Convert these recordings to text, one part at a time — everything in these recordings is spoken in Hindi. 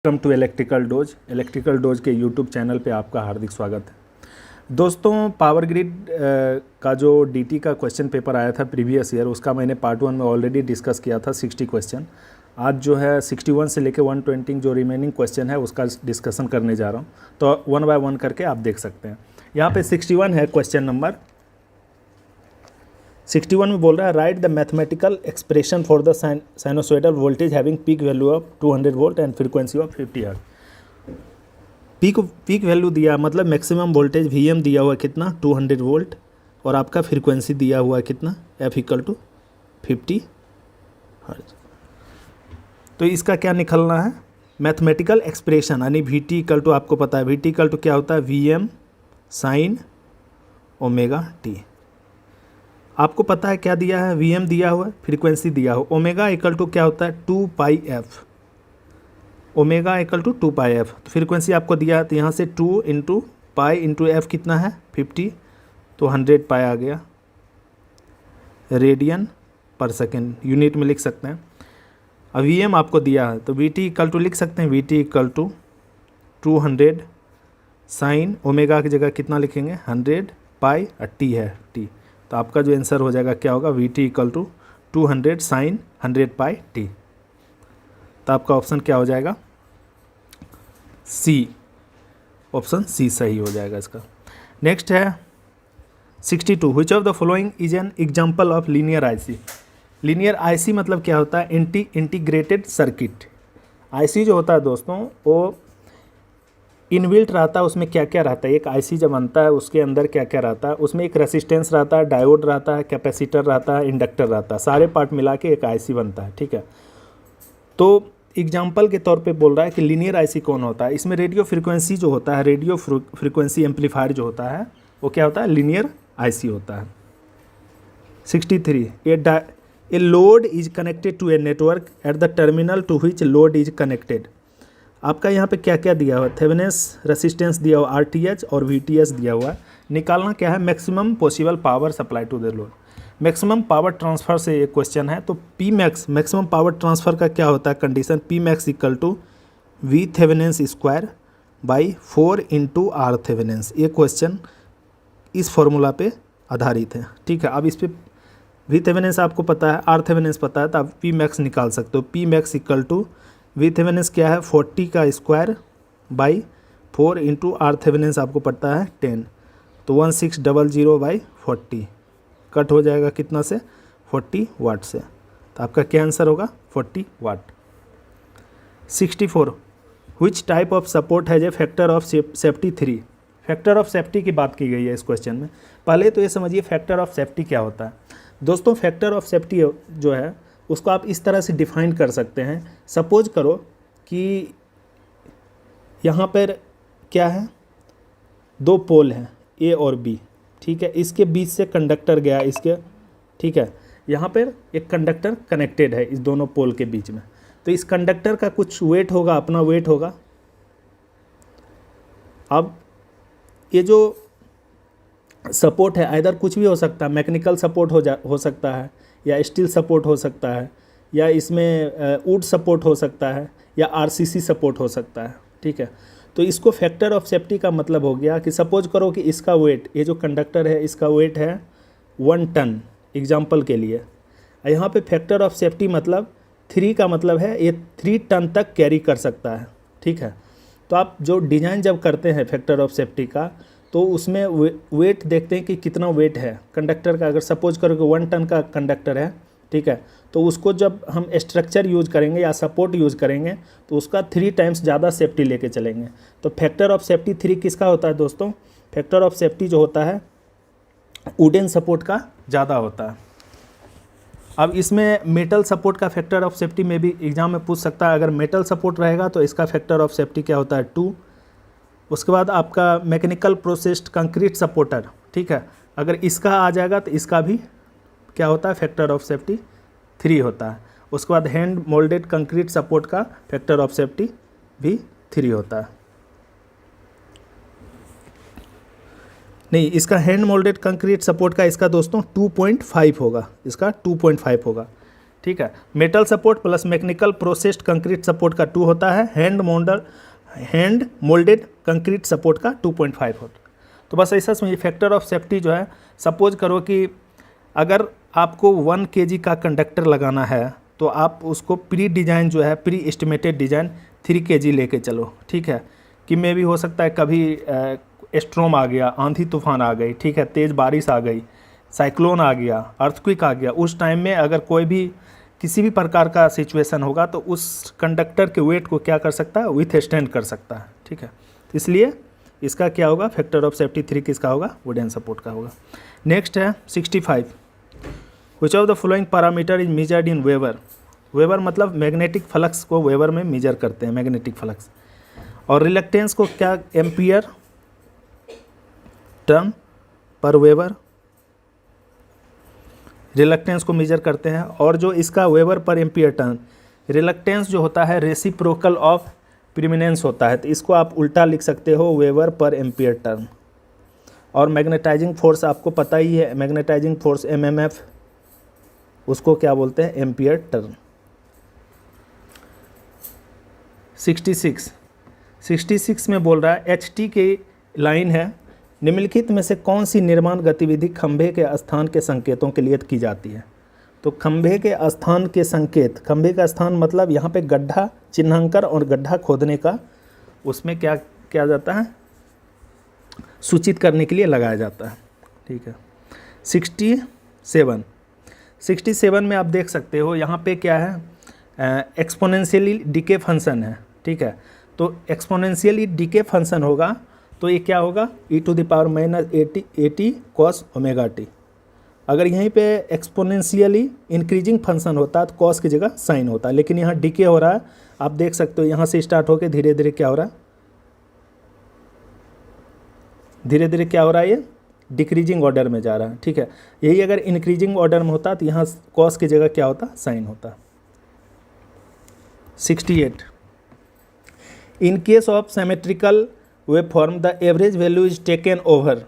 वेलकम टू इलेक्ट्रिकल डोज के यूट्यूब चैनल पे आपका हार्दिक स्वागत है। दोस्तों, पावर ग्रिड का जो डीटी का क्वेश्चन पेपर आया था प्रीवियस ईयर, उसका मैंने पार्ट 1 में ऑलरेडी डिस्कस किया था 60 क्वेश्चन। आज जो है 61 से लेके 120 जो रिमेनिंग क्वेश्चन है उसका डिस्कशन करने जा रहा हूँ, तो 1 बाय 1 करके आप देख सकते हैं। यहाँ पे 61 है क्वेश्चन नंबर 61 में बोल रहा है right the mathematical expression for the sinusoidal voltage having peak value of 200 volt and frequency of 50 hertz. Peak value दिया मतलब मैक्सिमम वोल्टेज वीएम दिया हुआ कितना 200 वोल्ट और आपका फ्रीक्वेंसी दिया हुआ कितना एफ इक्वल टू 50 हर्ट्ज। तो इसका क्या निकलना है मैथमेटिकल एक्सप्रेशन, यानी वी टी इक्वल टू, आपको पता है वी टी इक्वल टू क्या होता है वीएम साइन ओमेगा टी। आपको पता है क्या दिया है, वीएम दिया हुआ है, फ्रीक्वेंसी दिया हो, ओमेगा इक्वल टू क्या होता है 2 pi f, omega equal to 2 pi f. तो फ्रीक्वेंसी आपको दिया है, तो यहाँ से 2 इंटू पाई इंटू एफ कितना है 50, तो 100 पाई आ गया रेडियन पर सेकेंड, यूनिट में लिख सकते हैं। अब वीएम आपको दिया है तो वी टी इक्वल टू लिख सकते हैं v t equal to 200 sine omega की जगह कितना लिखेंगे 100 पाई और टी है टी, तो आपका जो आंसर हो जाएगा क्या होगा v t equal to 200 sine 100 pi t. तो आपका ऑप्शन क्या हो जाएगा सी, ऑप्शन सी सही हो जाएगा इसका। नेक्स्ट है 62 विच of the following is an example of linear IC. Linear IC मतलब क्या होता है इंटीग्रेटेड सर्किट। आईसी जो होता है दोस्तों वो इनबिल्ट रहता है, उसमें क्या क्या रहता है, एक आईसी जब बनता है उसके अंदर क्या क्या रहता है, उसमें एक रेसिस्टेंस रहता है, डायोड रहता है, कैपेसिटर रहता है, इंडक्टर रहता है, सारे पार्ट मिला के एक आईसी बनता है, ठीक है। तो एग्जाम्पल के तौर पे बोल रहा है कि लीनियर आईसी कौन होता है, इसमें रेडियो फ्रीक्वेंसी जो होता है, रेडियो फ्रीक्वेंसी एम्पलीफायर जो होता है वो क्या होता है लीनियर आईसी होता है। 63 a load is connected to a network at the terminal to which load is connected. आपका यहाँ पे क्या क्या दिया हुआ है, थेवेनिन रेसिस्टेंस दिया हुआ, आरटीएच और वीटीएस दिया हुआ है। निकालना क्या है maximum possible power supply to the load. Maximum power transfer से एक क्वेश्चन है, तो P max maximum power transfer का क्या होता है condition, P max equal to V Thevenin's square by 4 into R Thevenin's. ये क्वेश्चन इस फॉर्मूला पे आधारित है, ठीक है। अब इस पर वी थेवेनिन्स आपको पता है, आर थेवेनिन्स पता है, तो आप पी मैक्स निकाल सकते हो। P max equal to V Thevenin's क्या है 40 का square by 4 into R Thevenin's आपको पता है 10, तो 1600 बाई 40 कट हो जाएगा कितना से 40 वाट से, तो आपका क्या आंसर होगा 40 वाट। 64 which type of support has a factor of safety 3। Factor of safety की बात की गई है इस क्वेश्चन में। पहले तो ये समझिए फैक्टर ऑफ सेफ्टी क्या होता है। दोस्तों फैक्टर ऑफ सेफ्टी जो है उसको आप इस तरह से डिफाइन कर सकते हैं। सपोज करो कि यहाँ पर क्या है, दो पोल हैं ए और बी, ठीक है, इसके बीच से कंडक्टर गया इसके, ठीक है, यहाँ पर एक कंडक्टर कनेक्टेड है इस दोनों पोल के बीच में, तो इस कंडक्टर का कुछ वेट होगा, अपना वेट होगा। अब ये जो सपोर्ट है इधर कुछ भी हो सकता है, मैकेनिकल सपोर्ट हो सकता है, या स्टील सपोर्ट हो सकता है, या इसमें वुड सपोर्ट हो सकता है, या आरसीसी सपोर्ट हो सकता है, ठीक है। तो इसको फैक्टर ऑफ सेफ्टी का मतलब हो गया कि सपोज करो कि इसका वेट, ये जो कंडक्टर है इसका वेट है 1 टन एग्जांपल के लिए। यहाँ पे फैक्टर ऑफ सेफ्टी मतलब 3 का मतलब है ये 3 टन तक कैरी कर सकता है, ठीक है। तो आप जो डिज़ाइन जब करते हैं फैक्टर ऑफ सेफ्टी का, तो उसमें वेट देखते हैं कि कितना वेट है कंडक्टर का। अगर सपोज करो कि 1 टन का कंडक्टर है, ठीक है, तो उसको जब हम स्ट्रक्चर यूज़ करेंगे या सपोर्ट यूज़ करेंगे तो उसका 3 टाइम्स ज़्यादा सेफ्टी लेके चलेंगे। तो फैक्टर ऑफ सेफ्टी 3 किसका होता है दोस्तों, फैक्टर ऑफ सेफ्टी जो होता है वुडन सपोर्ट का ज़्यादा होता है। अब इसमें मेटल सपोर्ट का फैक्टर ऑफ सेफ्टी में भी एग्जाम में पूछ सकता है। अगर मेटल सपोर्ट रहेगा तो इसका फैक्टर ऑफ सेफ्टी क्या होता है 2। उसके बाद आपका मैकेनिकल प्रोसेस्ड कंक्रीट सपोर्टर, ठीक है, अगर इसका आ जाएगा तो इसका भी क्या होता है फैक्टर ऑफ सेफ्टी 3 होता है। उसके बाद हैंड मोल्डेड कंक्रीट सपोर्ट का फैक्टर ऑफ सेफ्टी भी 3 होता है। नहीं, इसका हैंड मोल्डेड कंक्रीट सपोर्ट का इसका दोस्तों 2.5 होगा, इसका 2.5 होगा, ठीक है। Metal support plus mechanical processed concrete support का 2 होता है, हैंड मोल्डेड कंक्रीट सपोर्ट का 2.5 होता है। तो बस ऐसा समझिए फैक्टर ऑफ सेफ्टी जो है, सपोज करो कि अगर आपको 1 kg का कंडक्टर लगाना है तो आप उसको प्री डिज़ाइन जो है, प्री एस्टिमेटेड डिज़ाइन 3 kg लेके चलो, ठीक है। कि में भी हो सकता है कभी स्ट्रॉम आ गया, आंधी तूफान आ गई, ठीक है, तेज़ बारिश आ गई, साइक्लोन आ गया, अर्थक्वेक आ गया, उस टाइम में अगर कोई भी किसी भी प्रकार का सिचुएशन होगा तो उस कंडक्टर के वेट को क्या कर सकता है, विथ स्टैंड कर सकता है, ठीक है। इसलिए इसका क्या होगा, फैक्टर ऑफ सेफ्टी 3 किसका होगा, वुडन सपोर्ट का होगा। नेक्स्ट है 65, विच of the following parameter is measured in weber. Weber मतलब मैग्नेटिक फ्लक्स को वेबर में मेजर करते हैं, मैग्नेटिक फ्लक्स। और रिलक्टेंस को क्या, ampere turn per weber, reluctance को मेजर करते हैं। और जो इसका वेबर पर एम्पियर टर्न, रिलक्टेंस जो होता है रेसिप्रोकल ऑफ प्रीमिनेंस होता है, तो इसको आप उल्टा लिख सकते हो, वेबर पर एम्पियर टर्न। और मैग्नेटाइजिंग फोर्स आपको पता ही है, मैग्नेटाइजिंग फोर्स MMF, उसको क्या बोलते हैं, एम्पियर टर्न। 66 में बोल रहा है HT की लाइन है, निम्नलिखित में से कौन सी निर्माण गतिविधि खंभे के स्थान के संकेतों के लिए की जाती है। तो खंभे के स्थान के संकेत, खंभे का स्थान मतलब यहाँ पे गड्ढा चिन्हांकन और गड्ढा खोदने का उसमें क्या किया जाता है, सूचित करने के लिए लगाया जाता है, ठीक है। 67 में आप देख सकते हो यहाँ पे क्या है, एक्सपोनेंशियली डीके फंक्शन है, ठीक है। तो एक्सपोनेंशियली डीके फंक्शन होगा तो ये क्या होगा, e⁻80 cos ωt। अगर यहीं पे एक्सपोनेंशियली इंक्रीजिंग फंक्शन होता तो कॉस की जगह साइन होता, लेकिन यहाँ डीके हो रहा है, आप देख सकते हो यहाँ से स्टार्ट होकर धीरे धीरे क्या हो रहा है, धीरे धीरे क्या हो रहा है, ये डिक्रीजिंग ऑर्डर में जा रहा है, ठीक है। यही अगर इंक्रीजिंग ऑर्डर में होता तो यहाँ कॉस की जगह क्या होता, साइन होता। 68, in case of symmetrical waveform the average value is taken over.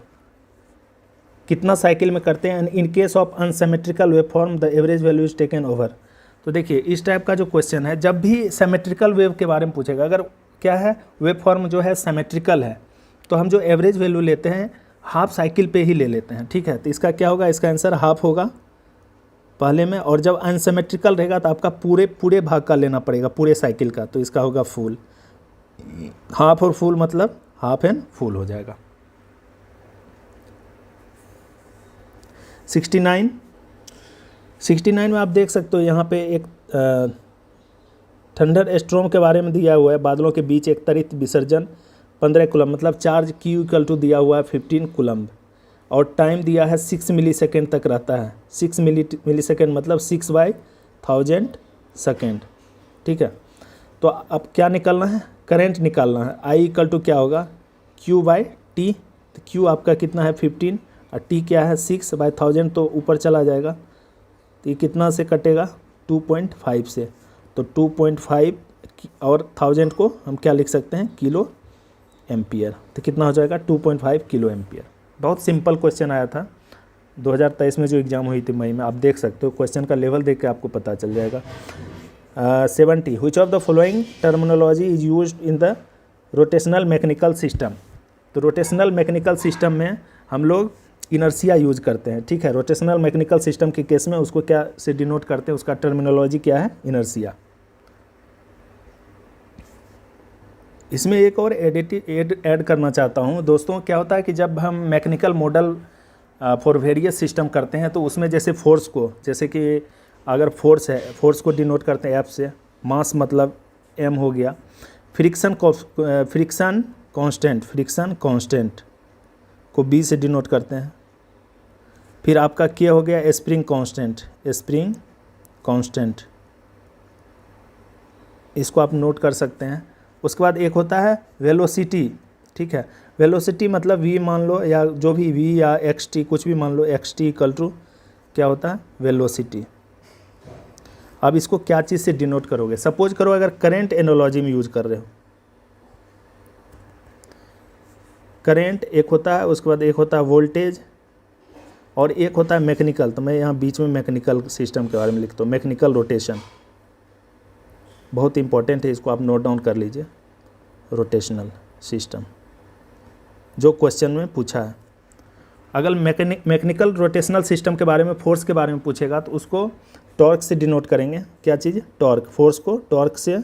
कितना साइकिल में करते हैं, in case of unsymmetrical waveform the average value is taken over. तो देखिए इस टाइप का जो क्वेश्चन है, जब भी सिमेट्रिकल वेव के बारे में पूछेगा, अगर क्या है वेवफॉर्म जो है सिमेट्रिकल है, तो हम जो एवरेज वैल्यू लेते हैं हाफ साइकिल पे ही ले लेते हैं, ठीक है। तो इसका क्या होगा, इसका आंसर हाफ होगा पहले में, और जब अनसिमेट्रिकल रहेगा तो आपका पूरे भाग का लेना पड़ेगा, पूरे साइकिल का, तो इसका होगा फुल। हाफ और फुल मतलब हाफ एंड फुल हो जाएगा। 69 में आप देख सकते हो यहाँ पे एक थंडर स्टॉर्म के बारे में दिया हुआ है, बादलों के बीच एक त्वरित विसर्जन 15 कूलम्ब, मतलब चार्ज Q दिया हुआ है 15 कूलम्ब, और टाइम दिया है 6 मिलीसेकेंड तक रहता है। 6 मिलीसेकेंड मतलब 6/1000 सेकेंड, ठीक है। तो अब क्या निकालना है, करंट निकालना है। I = क्या होगा, Q/T। तो Q आपका कितना है 15 और T क्या है 6/1000, तो ऊपर चला जाएगा, तो ये कितना से कटेगा 2.5 से। तो 2.5 और 1000 को हम क्या लिख सकते हैं, किलो एम्पियर। तो कितना हो जाएगा 2.5 किलो एम्पियर। बहुत सिंपल क्वेश्चन आया था 2023 में जो एग्ज़ाम हुई थी मई में, आप देख सकते हो, क्वेश्चन का लेवल देख के आपको पता चल जाएगा। 70, which of the following terminology is used in the rotational mechanical system. तो रोटेशनल मैकेनिकल सिस्टम में हम लोग इनर्सिया यूज करते हैं, ठीक है। रोटेशनल मैकेनिकल सिस्टम के केस में उसको क्या से डिनोट करते हैं, उसका टर्मिनोलॉजी क्या है, इनर्सिया। इसमें एक और ऐड करना चाहता हूँ दोस्तों, क्या होता है कि जब हम mechanical model for various system करते हैं तो उसमें जैसे फोर्स को, जैसे कि अगर फोर्स है, फोर्स को डिनोट करते हैं F से, मास मतलब M हो गया, फ्रिक्शन कांस्टेंट को B से डिनोट करते हैं, फिर आपका क्या हो गया स्प्रिंग कांस्टेंट, इसको आप नोट कर सकते हैं। उसके बाद एक होता है वेलोसिटी, ठीक है। वेलोसिटी मतलब V मान लो, या जो भी V या xt कुछ भी मान लो, xt = क्या होता है, वेलोसिटी। अब इसको क्या चीज़ से डिनोट करोगे, सपोज करो अगर करंट एनालॉजी में यूज कर रहे हो, करंट एक होता है, उसके बाद एक होता है वोल्टेज, और एक होता है मैकेनिकल, तो मैं यहाँ बीच में मैकेनिकल सिस्टम के बारे में लिखता हूँ, मैकेनिकल रोटेशन, बहुत इंपॉर्टेंट है, इसको आप नोट डाउन कर लीजिए, रोटेशनल सिस्टम जो क्वेश्चन में पूछा है। अगर मैकेनिकल रोटेशनल सिस्टम के बारे में, फोर्स के बारे में पूछेगा तो उसको टॉर्क से डिनोट करेंगे। क्या चीज़? टॉर्क, फोर्स को टॉर्क से।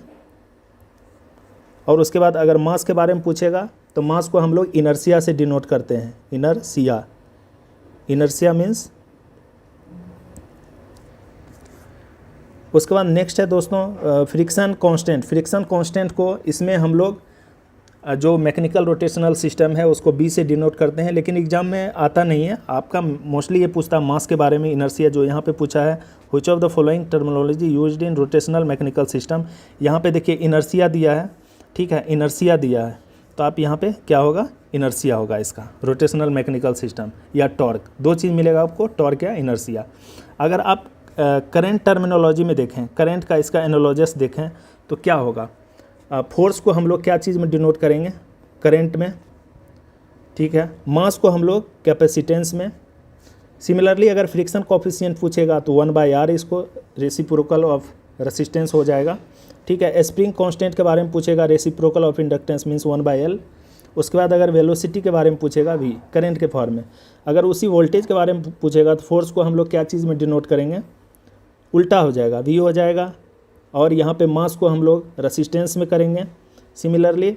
और उसके बाद अगर मास के बारे में पूछेगा तो मास को हम लोग इनर्शिया से डिनोट करते हैं, इनर्शिया, इनर्शिया मीन्स। उसके बाद नेक्स्ट है दोस्तों फ्रिक्शन कांस्टेंट। फ्रिक्शन कांस्टेंट को इसमें हम लोग जो मैकेनिकल रोटेशनल सिस्टम है उसको बी से डिनोट करते हैं, लेकिन एग्जाम में आता नहीं है आपका, मोस्टली ये पूछता है मास के बारे में, इनर्शिया जो यहाँ पे पूछा है, which of the following terminology used in rotational mechanical system. यहाँ पे देखिए इनर्शिया दिया है, ठीक है, इनर्शिया दिया है, तो आप यहाँ पे क्या होगा? इनर्शिया होगा इसका, रोटेशनल मैकेनिकल सिस्टम या टॉर्क, दो चीज़ मिलेगा आपको, टॉर्क या इनर्शिया। अगर आप करंट टर्मिनोलॉजी में देखें, करंट का इसका एनालॉजस देखें तो क्या होगा? फोर्स को हम लोग क्या चीज़ में डिनोट करेंगे? करंट में, ठीक है। मास को हम लोग कैपेसिटेंस में। सिमिलरली अगर फ्रिक्शन कोफिशिएंट पूछेगा तो 1/r इसको रेसिप्रोकल ऑफ रेसिस्टेंस हो जाएगा, ठीक है। स्प्रिंग कांस्टेंट के बारे में पूछेगा, reciprocal of inductance means 1/l। उसके बाद अगर वेलोसिटी के बारे में पूछेगा v, करंट के फॉर्म में। अगर उसी वोल्टेज के बारे में पूछेगा तो फोर्स को हम लोग क्या चीज़ में डिनोट करेंगे? उल्टा हो जाएगा, v हो जाएगा, और यहाँ पे मास को हम लोग रेसिस्टेंस में करेंगे। सिमिलरली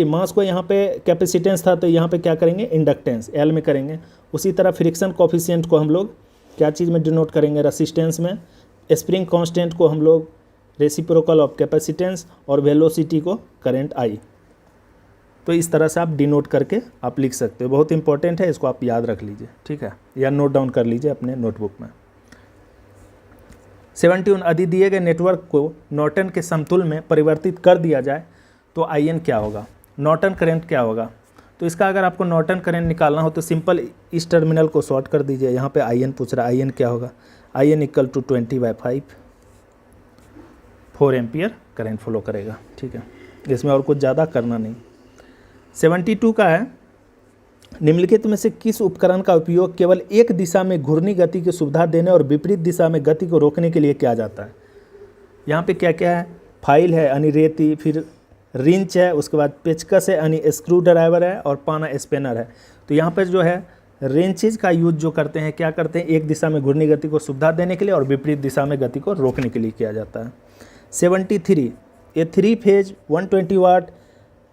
मास को यहाँ पे कैपेसिटेंस था तो यहाँ पे क्या करेंगे? इंडक्टेंस, L में करेंगे। उसी तरह फ्रिक्शन कोफिशिएंट को हम लोग क्या चीज़ में डिनोट करेंगे? रेसिस्टेंस में। स्प्रिंग कांस्टेंट को हम लोग रेसिप्रोकल ऑफ कैपेसिटेंस, और वेलोसिटी को करंट I। तो इस तरह से आप डिनोट करके आप लिख सकते हो, बहुत इंपॉर्टेंट है, इसको आप याद रख लीजिए, ठीक है, या नोट डाउन कर लीजिए अपने नोटबुक में। 71 यदि दिए गए नेटवर्क को नॉर्टन के समतुल्य में परिवर्तित कर दिया जाए तो IN क्या होगा? नॉर्टन करंट क्या होगा? तो इसका अगर आपको नॉर्टन करंट निकालना हो तो सिंपल इस टर्मिनल को शॉर्ट कर दीजिए। यहाँ पे IN पूछ रहा है, IN क्या होगा? IN = 20/5, 4 एम्पियर करंट फ्लो करेगा, ठीक है, इसमें और कुछ ज़्यादा करना नहीं। 72 का है, निम्नलिखित में से किस उपकरण का उपयोग केवल एक दिशा में घूर्णी गति की सुविधा देने और विपरीत दिशा में गति को रोकने के लिए किया जाता है? यहाँ पे क्या क्या है? फाइल है यानी रेती, फिर रिंच है, उसके बाद पेचकस है यानी स्क्रू ड्राइवर है, और पाना स्पेनर है। तो यहाँ पर जो है रेंचेज का यूज जो करते हैं, क्या करते हैं? एक दिशा में घूर्णी गति को सुविधा देने के लिए और विपरीत दिशा में गति को रोकने के लिए किया जाता है। 73 ए 3 phase 120 watt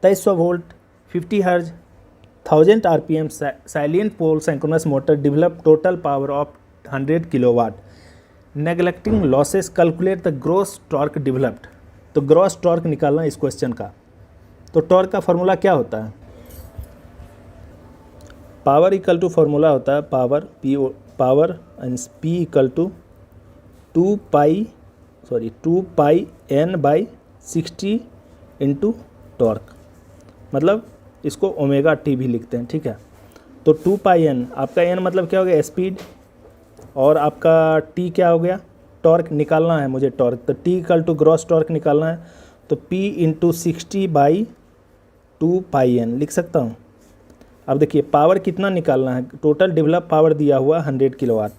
2300 volt 50 hertz 1000 RPM salient pole synchronous motor develop total power of 100 kilowatt. Neglecting losses calculate the gross torque developed. तो ग्रॉस टॉर्क निकालना इस क्वेश्चन का। तो टॉर्क का फॉर्मूला क्या होता है? पावर इक्वल टू फॉर्मूला होता है power P equal to 2πn/60 into torque, मतलब इसको ω/T भी लिखते हैं, ठीक है। तो 2πn, आपका n मतलब क्या हो गया? स्पीड, और आपका T क्या हो गया? टॉर्क निकालना है मुझे, टॉर्क। तो T equal to gross torque निकालना है, तो P × 60/2πn लिख सकता हूँ। अब देखिए पावर कितना निकालना है? टोटल डेवलप पावर दिया हुआ 100 किलोवाट,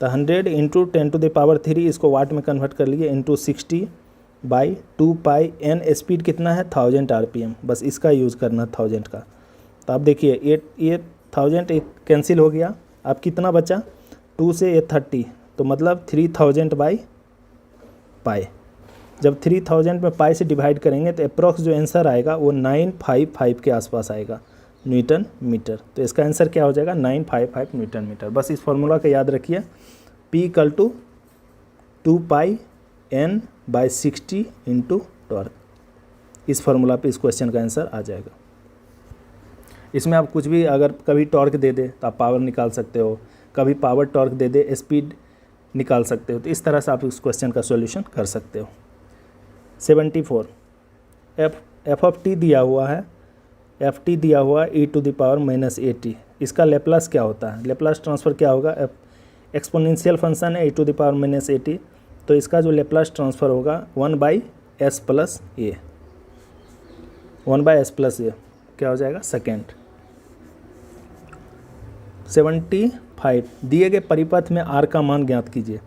तो 100 × 10⁻³ इसको वाट में कन्वर्ट कर लिए, इंटू 60/2πn। स्पीड कितना है? 1000 RPM, बस इसका यूज़ करना 1000 का। तो आप देखिए ये 1000 एक कैंसिल हो गया, अब कितना बचा? 2 से ये 30, तो मतलब 3000/π। जब 3000 में पाई से डिवाइड करेंगे तो अप्रॉक्स जो आंसर आएगा वो 955 के आसपास आएगा न्यूटन मीटर। तो इसका आंसर क्या हो जाएगा? 955 न्यूटन मीटर। बस इस फॉर्मूला का याद रखिए, P = 2πn/60 इंटू टॉर्क। इस फॉर्मूला पे इस क्वेश्चन का आंसर आ जाएगा। इसमें आप कुछ भी अगर कभी टॉर्क दे दे तो आप पावर निकाल सकते हो, कभी पावर टॉर्क दे दे स्पीड निकाल सकते हो। तो इस तरह से आप इस क्वेश्चन का सॉल्यूशन कर सकते हो। 74 f(t) दिया हुआ है, ft दिया हुआ e⁻−at। इसका लेप्लास क्या होता है? लेप्लास ट्रांसफ़र क्या होगा? एक्सपोनेंशियल फंक्शन है e⁻−at, तो इसका जो लेप्लास ट्रांसफ़र होगा 1/s+a। 1/s+a क्या हो जाएगा? सेकेंड। 75 25 दिए गए परिपथ में R का मान ज्ञात कीजिए।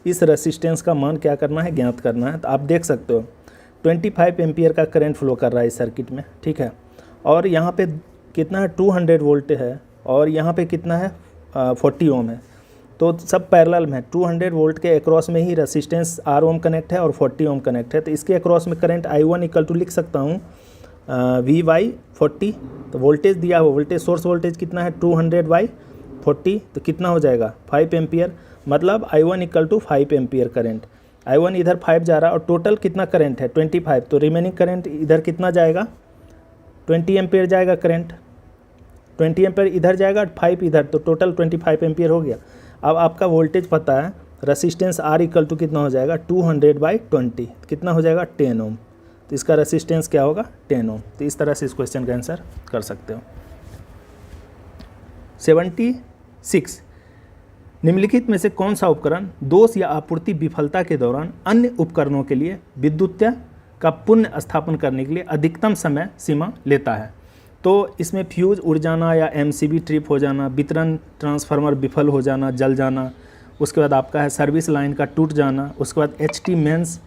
इस रेसिस्टेंस का मान क्या करना है, ज्ञात करना है। तो आप देख सकते हो 25 एम्पियर का करंट फ्लो कर रहा है इस सर्किट में, ठीक है। और यहाँ पे कितना है, 200 वोल्ट है, और यहाँ पे कितना है 40 ओम है। तो सब पैरेलल में है। 200 वोल्ट के अक्रॉस में ही रेसिस्टेंस R ओम कनेक्ट है और 40 ओम कनेक्ट है। तो इसके अक्रॉस में करंट I1 इक्वल टू लिख सकता हूँ V/40। तो वोल्टेज दिया हुआ, वोल्टेज सोर्स वोल्टेज कितना है 200/40, तो कितना हो जाएगा 5 एम्पियर। मतलब I1 equal to 5 ampere current. I1 इधर 5 जा रहा है और टोटल कितना करंट है 25, तो रिमेनिंग करंट इधर कितना जाएगा 20 एम्पियर जाएगा करंट। 20 एम्पियर इधर जाएगा, 5 इधर, तो टोटल 25 एम्पियर हो गया। अब आपका वोल्टेज पता है, रेसिस्टेंस R इक्वल टू कितना हो जाएगा 200/20, कितना हो जाएगा 10 ओम। तो इसका रेसिस्टेंस क्या होगा 10 ओम। तो इस तरह से इस क्वेश्चन का आंसर कर सकते हो। 76 निम्नलिखित में से कौन सा उपकरण दोष या आपूर्ति विफलता के दौरान अन्य उपकरणों के लिए विद्युतीय का पुनः स्थापन करने के लिए अधिकतम समय सीमा लेता है। तो इसमें फ्यूज उड़ जाना या MCB ट्रिप हो जाना, वितरण ट्रांसफार्मर विफल हो जाना, जल जाना, उसके बाद आपका है सर्विस लाइन का टूट जाना, उसके बाद HT मेंस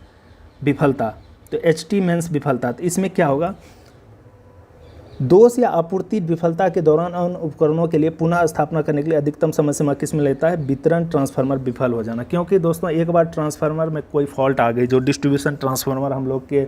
विफलता। तो HT मेंस विफलता, तो इसमें क्या होगा, दोष या आपूर्ति विफलता के दौरान उन उपकरणों के लिए पुनः स्थापना करने के लिए अधिकतम समय सीमा किस में लेता है, वितरण ट्रांसफार्मर विफल हो जाना। क्योंकि दोस्तों एक बार ट्रांसफार्मर में कोई फॉल्ट आ गई, जो डिस्ट्रीब्यूशन ट्रांसफार्मर हम लोग के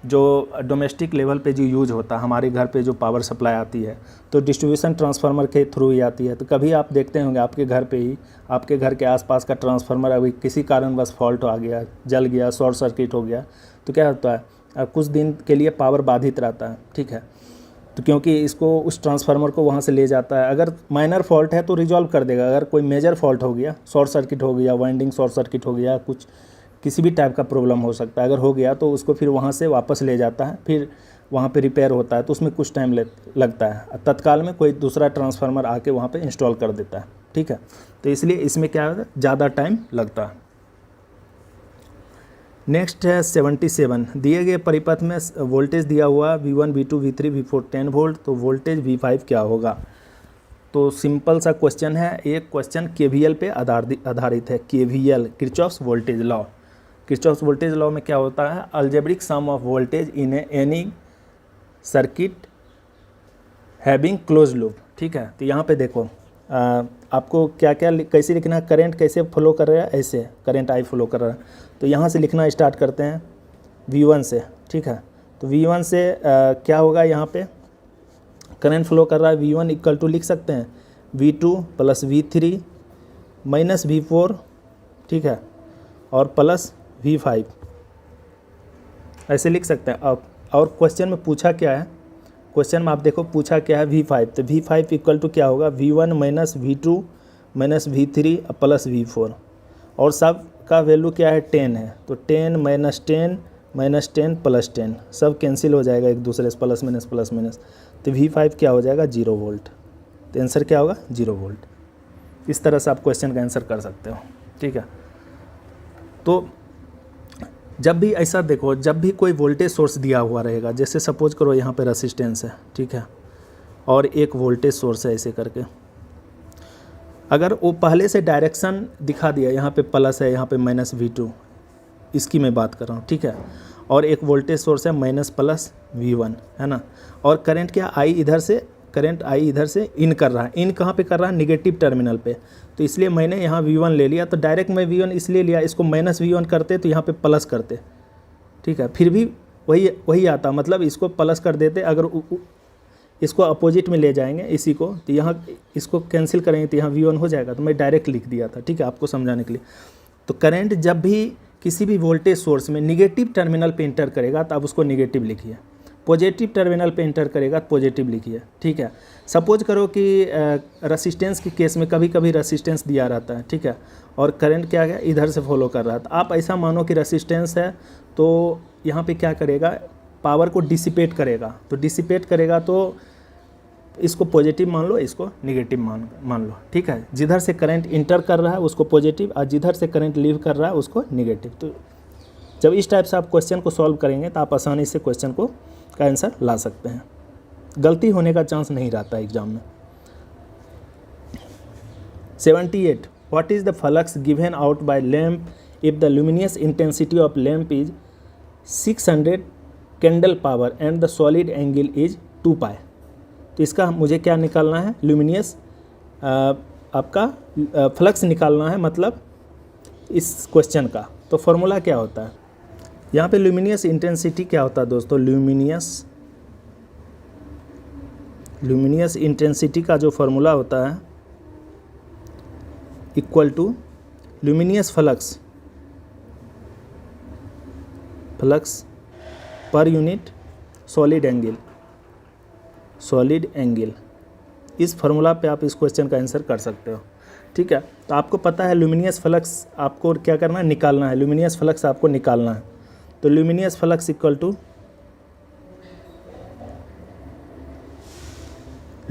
जो डोमेस्टिक लेवल पे जो यूज होता है, हमारे घर पे जो पावर सप्लाई आती है तो डिस्ट्रीब्यूशन ट्रांसफार्मर के थ्रू ही आती है। तो कभी आप देखते होंगे आपके घर पे ही, आपके घर के आसपास का ट्रांसफार्मर अभी किसी कारणवश फॉल्ट आ गया, जल गया, शॉर्ट सर्किट हो गया, तो क्या होता है कुछ दिन के लिए पावर बाधित रहता है, ठीक है। तो क्योंकि इसको उस ट्रांसफार्मर को वहाँ से ले जाता है, अगर माइनर फॉल्ट है तो रिजॉल्व कर देगा। अगर कोई मेजर फॉल्ट हो गया, शॉर्ट सर्किट हो गया, वाइंडिंग शॉर्ट सर्किट हो गया, कुछ किसी भी टाइप का प्रॉब्लम हो सकता है, अगर हो गया तो उसको फिर वहाँ से वापस ले जाता है, फिर वहाँ पे रिपेयर होता है, तो उसमें कुछ टाइम लगता है। तत्काल में कोई दूसरा ट्रांसफार्मर आके वहाँ पे इंस्टॉल कर देता है, ठीक है। तो इसलिए इसमें क्या है, ज़्यादा टाइम लगता है। नेक्स्ट है 77 दिए गए परिपथ में वोल्टेज दिया हुआ V1 V2 V3 V4 10 volt, तो वोल्टेज V5 क्या होगा। तो सिंपल सा क्वेश्चन है, एक क्वेश्चन KVL पे आधारित है। KVL Kirchhoff's voltage law. Kirchhoff's voltage law में क्या होता है, algebraic sum of voltage in any circuit having close loop, ठीक है। तो यहाँ पे देखो आपको क्या क्या कैसे लिखना है, करंट कैसे फ्लो कर रहा है, ऐसे करंट I फ्लो कर रहा है। तो यहाँ से लिखना स्टार्ट करते हैं V1 से, ठीक है। तो V1 से क्या होगा, यहाँ पे करंट फ्लो कर रहा है, V1 इक्वल टू लिख सकते हैं V2 plus V3 minus V4, ठीक है, और प्लस V5, ऐसे लिख सकते हैं। अब और क्वेश्चन में पूछा क्या है, क्वेश्चन में आप देखो पूछा क्या है V5, तो V5 इक्वल टू क्या होगा V1 minus V2 minus V3 plus V4, और सब का वैल्यू क्या है 10 है। तो 10 माइनस 10 माइनस 10 प्लस 10 सब कैंसिल हो जाएगा एक दूसरे से, प्लस माइनस। तो V5 क्या हो जाएगा 0 वोल्ट। तो आंसर क्या होगा 0 वोल्ट। इस तरह से आप क्वेश्चन का आंसर कर सकते हो, ठीक है। तो जब भी ऐसा देखो, जब भी कोई वोल्टेज सोर्स दिया हुआ रहेगा, जैसे सपोज करो यहाँ पे रेसिस्टेंस है, ठीक है, और एक वोल्टेज सोर्स है, ऐसे करके अगर वो पहले से डायरेक्शन दिखा दिया, यहाँ पे प्लस है, यहाँ पे माइनस V2, इसकी मैं बात कर रहा हूँ, ठीक है, और एक वोल्टेज सोर्स है माइनस प्लस V1, है ना, और करंट क्या करंट I इधर से इन कर रहा है। इन कहाँ पे कर रहा है, निगेटिव टर्मिनल पे। तो इसलिए मैंने यहाँ V1 ले लिया, तो डायरेक्ट मैं V1 इसलिए लिया, इसको माइनस V1 करते तो यहाँ पे प्लस करते, ठीक है, फिर भी वही आता, मतलब इसको प्लस कर देते। अगर इसको अपोजिट में ले जाएंगे इसी को, तो यहाँ इसको कैंसिल करेंगे तो यहाँ V1 हो जाएगा। तो मैं डायरेक्ट लिख दिया था, ठीक है, आपको समझाने के लिए। तो करंट जब भी किसी भी वोल्टेज सोर्स में निगेटिव टर्मिनल पे इंटर करेगा तो आप उसको निगेटिव लिखिए, पॉजिटिव टर्मिनल पे इंटर करेगा तो पॉजिटिव लिखिए, ठीक है। सपोज करो कि रेसिस्टेंस के केस में कभी कभी रेसिस्टेंस दिया रहता है, ठीक है, और करंट क्या है इधर से फॉलो कर रहा है। तो आप ऐसा मानो कि रेसिस्टेंस है, तो यहाँ पे क्या करेगा, पावर को डिसिपेट करेगा। तो डिसिपेट करेगा तो इसको पॉजिटिव मान लो, इसको निगेटिव मान लो, ठीक है। जिधर से करंट इंटर कर रहा है उसको पॉजिटिव, और जिधर से करंट लीव कर रहा है उसको निगेटिव। तो जब इस टाइप से आप क्वेश्चन को सॉल्व करेंगे तो आप आसानी से क्वेश्चन को का आंसर ला सकते हैं, गलती होने का चांस नहीं रहता है एग्जाम में। 78. What is the flux given out by lamp if the luminous intensity of lamp is 600 candle power and the solid angle is 2 pi? तो इसका मुझे क्या निकालना है, ल्यूमिनियस आपका फ्लक्स निकालना है, मतलब इस क्वेश्चन का। तो फॉर्मूला क्या होता है यहाँ पे, ल्यूमिनियस इंटेंसिटी क्या होता है दोस्तों, ल्यूमिनियस इंटेंसिटी का जो फॉर्मूला होता है equal to luminous flux per unit solid angle. इस फार्मूला पे आप इस क्वेश्चन का आंसर कर सकते हो, ठीक है। तो आपको पता है ल्यूमिनियस फ्लक्स आपको क्या करना है, निकालना है, ल्यूमिनियस फ्लक्स आपको निकालना है। तो luminous flux equal to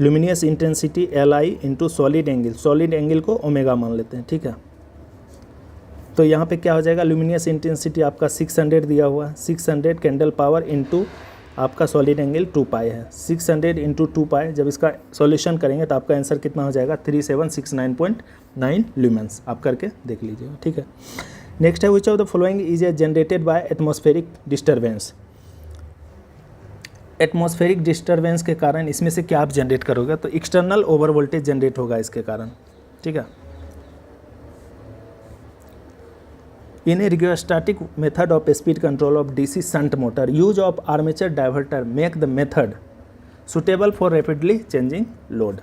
luminous intensity Li into solid angle को ओमेगा मान लेते हैं, ठीक है। तो यहाँ पे क्या हो जाएगा, ल्यूमिनियस इंटेंसिटी आपका 600 दिया हुआ है, 600 कैंडल पावर इंटू आपका सॉलिड एंगल 2 पाई है, 600 इंटू 2 पाई। जब इसका सॉल्यूशन करेंगे तो आपका आंसर कितना हो जाएगा, 3769.9 ल्यूमेंस। आप करके देख लीजिएगा, ठीक है। नेक्स्ट है, which of the following is AI generated by atmospheric disturbance. Atmospheric disturbance के कारण इसमें से क्या आप जनरेट करोगे, तो एक्सटर्नल ओवर वोल्टेज जनरेट होगा इसके कारण, ठीक है। In a rheostatic method of speed control of DC shunt motor, use of armature diverter make the method suitable for rapidly changing load।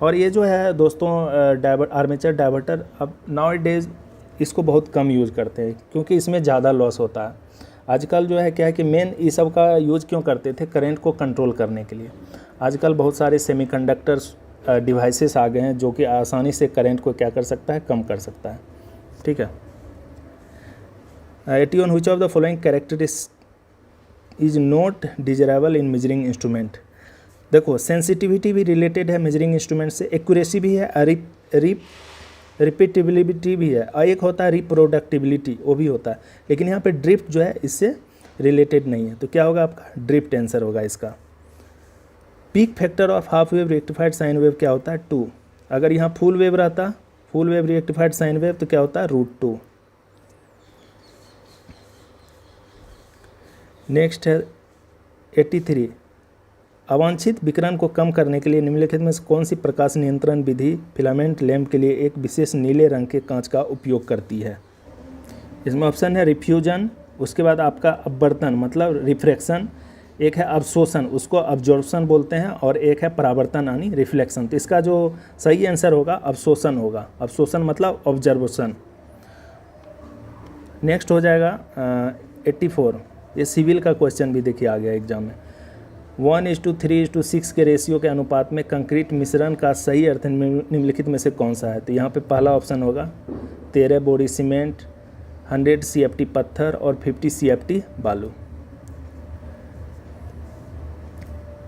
और ये जो है दोस्तों आर्मेचर डाइवर्टर अब नाउ डेज इसको बहुत कम यूज़ करते हैं क्योंकि इसमें ज़्यादा लॉस होता है। आजकल जो है क्या है कि मेन ये सब का यूज़ क्यों करते थे, करंट को कंट्रोल करने के लिए। आजकल बहुत सारे सेमीकंडक्टर्स डिवाइसेस आ गए हैं जो कि आसानी से करंट को क्या कर सकता है, कम कर सकता है, ठीक है। 81 which of the following characteristic is not desirable in measuring instrument. देखो सेंसिटिविटी भी रिलेटेड है मेजरिंग इंस्ट्रूमेंट से, एक्यूरेसी भी है, रिपीटेबिलिटी भी है, और एक होता है रिप्रोडक्टिबिलिटी, वो भी होता है। लेकिन यहाँ पे ड्रिफ्ट जो है इससे रिलेटेड नहीं है, तो क्या होगा आपका ड्रिफ्ट आंसर होगा इसका। Peak factor of half wave rectified sine wave क्या होता है, 2। अगर यहाँ फुल वेव रहता, full wave rectified sine wave, तो क्या होता है √2। नेक्स्ट है 83, अवांछित विकिरण को कम करने के लिए निम्नलिखित में से कौन सी प्रकाश नियंत्रण विधि फिलामेंट लैंप के लिए एक विशेष नीले रंग के कांच का उपयोग करती है। इसमें ऑप्शन है रिफ्यूजन, उसके बाद आपका अपवर्तन मतलब रिफ्रैक्शन, एक है अब्सोर्शन, उसको अब्जॉर्प्शन बोलते हैं, और एक है परावर्तन यानी रिफ्लेक्शन। तो इसका जो सही आंसर होगा अब्सोर्शन होगा, अब्सोर्शन मतलब ऑब्जर्वेशन। नेक्स्ट हो जाएगा 84, ये सिविल का क्वेश्चन भी देखिए आ गया एग्जाम में। 1:3:6 के रेशियो के अनुपात में कंक्रीट मिश्रण का सही अर्थ निम्नलिखित में से कौन सा है। तो यहाँ पे पहला ऑप्शन होगा 13 बोरी सीमेंट, 100 CFT पत्थर और 50 CFT बालू।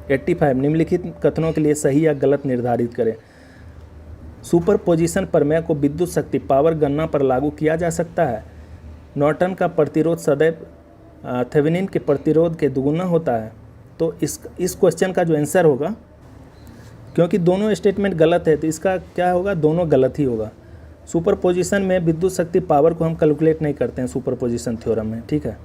85, निम्नलिखित कथनों के लिए सही या गलत निर्धारित करें। सुपरपोजिशन प्रमेय को विद्युत शक्ति पावर गणना पर लागू किया जा सकता है। नॉर्टन का प्रतिरोध सदैव थेवेनिन के प्रतिरोध के दुगुना होता है। तो इस क्वेश्चन का जो आंसर होगा, क्योंकि दोनों स्टेटमेंट गलत है तो इसका क्या होगा, दोनों गलत ही होगा। सुपरपोजिशन में विद्युत शक्ति पावर को हम कैलकुलेट नहीं करते हैं सुपरपोजिशन थ्योरम में, ठीक है।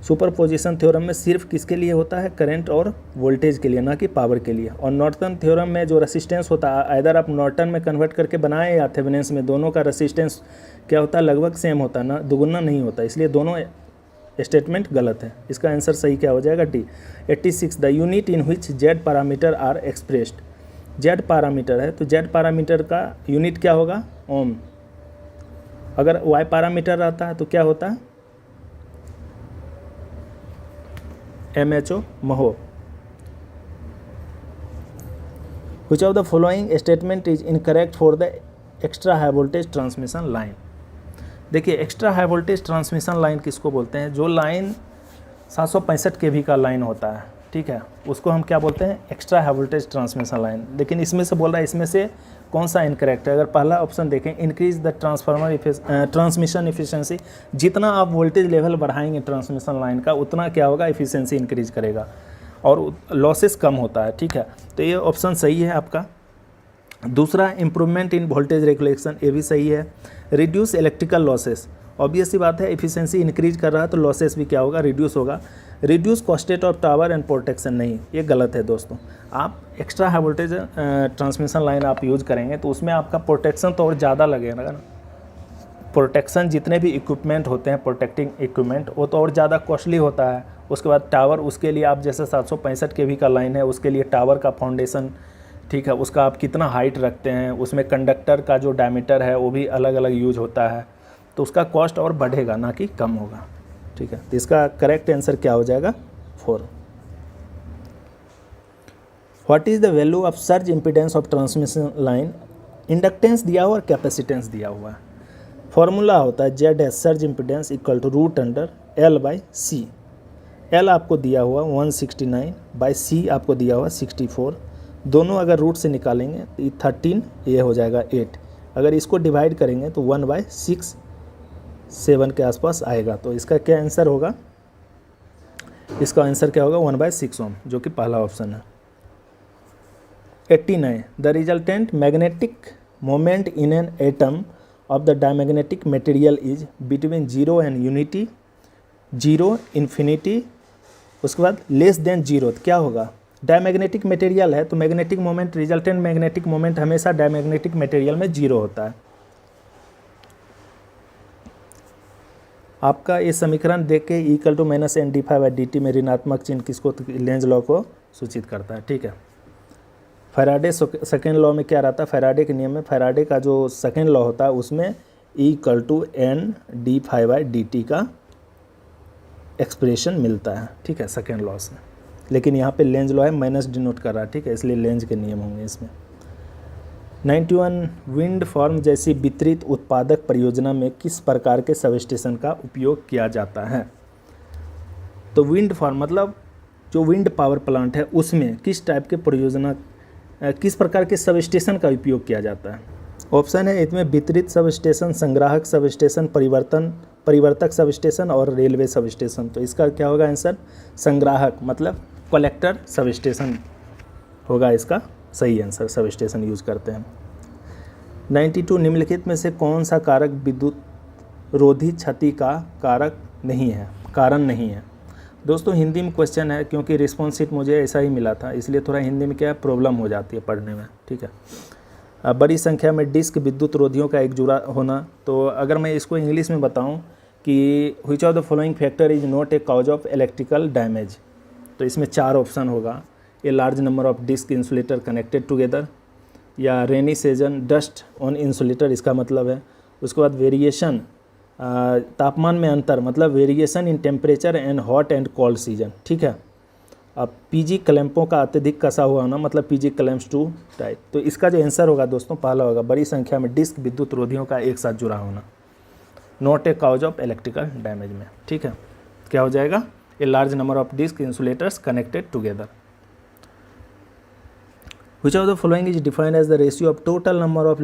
सुपरपोजिशन थ्योरम में सिर्फ किसके लिए होता है, करंट और वोल्टेज के लिए, ना कि पावर के लिए। और नॉर्टन थ्योरम में जो रेसिस्टेंस होता है, आइदर आप नॉर्टन में कन्वर्ट करके बनाए या थेवेनिन में, दोनों का रेसिस्टेंस क्या होता है, लगभग सेम होता है, ना दुगुना नहीं होता, इसलिए दोनों स्टेटमेंट गलत है। इसका आंसर सही क्या हो जाएगा, D. 86, the unit in which Z parameter are expressed. Z parameter है तो जेड पैरामीटर का यूनिट क्या होगा, ओम। अगर वाई पैरामीटर रहता है तो क्या होता है, MHO, mho. Which of the following statement is incorrect for the extra high voltage transmission line। देखिए extra high voltage transmission line किसको बोलते हैं, जो लाइन 765 kV का लाइन होता है, ठीक है, उसको हम क्या बोलते हैं, extra high voltage transmission line. लेकिन इसमें से बोल रहा है, इसमें से कौन सा इनकरेक्ट है। अगर पहला ऑप्शन देखें, इंक्रीज द ट्रांसमिशन इफिशिएंसी, जितना आप वोल्टेज लेवल बढ़ाएंगे ट्रांसमिशन लाइन का उतना क्या होगा, इफिशिएंसी इंक्रीज करेगा और लॉसेस कम होता है, ठीक है। तो ये ऑप्शन सही है आपका। दूसरा इम्प्रूवमेंट इन वोल्टेज रेगुलेशन, ये भी सही है। रिड्यूस इलेक्ट्रिकल लॉसेस, ऑब्वियस सी बात है, एफिशिएंसी इंक्रीज कर रहा है तो लॉसेस भी क्या होगा, रिड्यूस होगा। Reduce cost of tower and protection, नहीं, ये गलत है दोस्तों। आप extra high voltage transmission line आप यूज करेंगे तो उसमें आपका प्रोटेक्शन तो और ज़्यादा लगेगा ना। प्रोटेक्शन जितने भी इक्विपमेंट होते हैं, प्रोटेक्टिंग इक्विपमेंट, वो तो और ज़्यादा कॉस्टली होता है। उसके बाद टावर, उसके लिए आप जैसे 765 kV का लाइन है, उसके लिए टावर का फाउंडेशन, ठीक है, उसका आप कितना हाइट रखते हैं, उसमें कंडक्टर का जो डायमीटर है वो भी अलग अलग यूज होता है, तो उसका कॉस्ट और बढ़ेगा ना कि कम होगा, ठीक है। तो इसका करेक्ट आंसर क्या हो जाएगा, 4। What is the value of surge impedance of transmission line, inductance दिया हुआ और कैपेसिटेंस दिया हुआ है। फॉर्मूला होता है Z S surge impedance equal to √L/C। L आपको दिया हुआ 169 बाई सी आपको दिया हुआ 64, दोनों अगर रूट से निकालेंगे तो ये 13, ये हो जाएगा 8। अगर इसको डिवाइड करेंगे तो 1/6 7 के आसपास आएगा। तो इसका क्या आंसर होगा, इसका आंसर क्या होगा 1/6 ओम, जो कि पहला ऑप्शन है। 89 the resultant magnetic moment in an atom of the diamagnetic material is between 0 and unity, 0 infinity, उसके बाद लेस देन 0, तो क्या होगा, डायमैग्नेटिक मटेरियल है तो magnetic moment, resultant magnetic moment हमेशा डायमैग्नेटिक मटेरियल में 0 होता है। आपका ये समीकरण देख के इक्वल टू -NdΦ/dt में ऋणात्मक चिन्ह किसको, लेंज लॉ को सूचित करता है, ठीक है। फैराडे सेकेंड लॉ में क्या रहता है, फैराडे के नियम में फैराडे का जो सेकेंड लॉ होता है उसमें इक्वल टू Ndφ/dt का एक्सप्रेशन मिलता है, ठीक है, सेकेंड लॉ से। लेकिन यहाँ पे लेंज लॉ है, माइनस डिनोट कर रहा है, ठीक है, इसलिए लेंज के नियम होंगे इसमें। 91 विंड फार्म जैसी वितरित उत्पादक परियोजना में किस प्रकार के सबस्टेशन का उपयोग किया जाता है। तो विंड फार्म मतलब जो विंड पावर प्लांट है उसमें किस टाइप के परियोजना, किस प्रकार के सबस्टेशन का उपयोग किया जाता है। ऑप्शन है इसमें वितरित सबस्टेशन, संग्राहक सबस्टेशन, परिवर्तक सबस्टेशन और रेलवे सबस्टेशन। तो इसका क्या होगा आंसर, संग्राहक मतलब कलेक्टर सबस्टेशन होगा इसका सही आंसर, सबस्टेशन यूज करते हैं। 92 निम्नलिखित में से कौन सा कारक विद्युत रोधी क्षति का कारण नहीं है। दोस्तों हिंदी में क्वेश्चन है, क्योंकि रिस्पॉन्स शीट मुझे ऐसा ही मिला था, इसलिए थोड़ा हिंदी में क्या है प्रॉब्लम हो जाती है पढ़ने में, ठीक है। बड़ी संख्या में डिस्क विद्युत रोधियों का एक जुड़ा होना, तो अगर मैं इसको इंग्लिश में बताऊं कि which of the following factor is not a cause of electrical damage, तो इसमें 4 ऑप्शन होगा। A large number of disc insulator connected together, या rainy season dust on insulator, इसका मतलब है। उसके बाद वेरिएशन, तापमान में अंतर मतलब variation in temperature and hot and cold season, ठीक है। अब पीजी क्लैंपों का अत्यधिक कसा हुआ होना मतलब पीजी क्लैंप्स टू टाइट। तो इसका जो आंसर होगा दोस्तों पहला होगा, बड़ी संख्या में डिस्क विद्युत रोधियों का एक साथ जुड़ा होना, not a cause of electrical damage में, ठीक है। क्या हो जाएगा, a large number of disc insulators connected together. Which of the following is defined as the ratio of total number of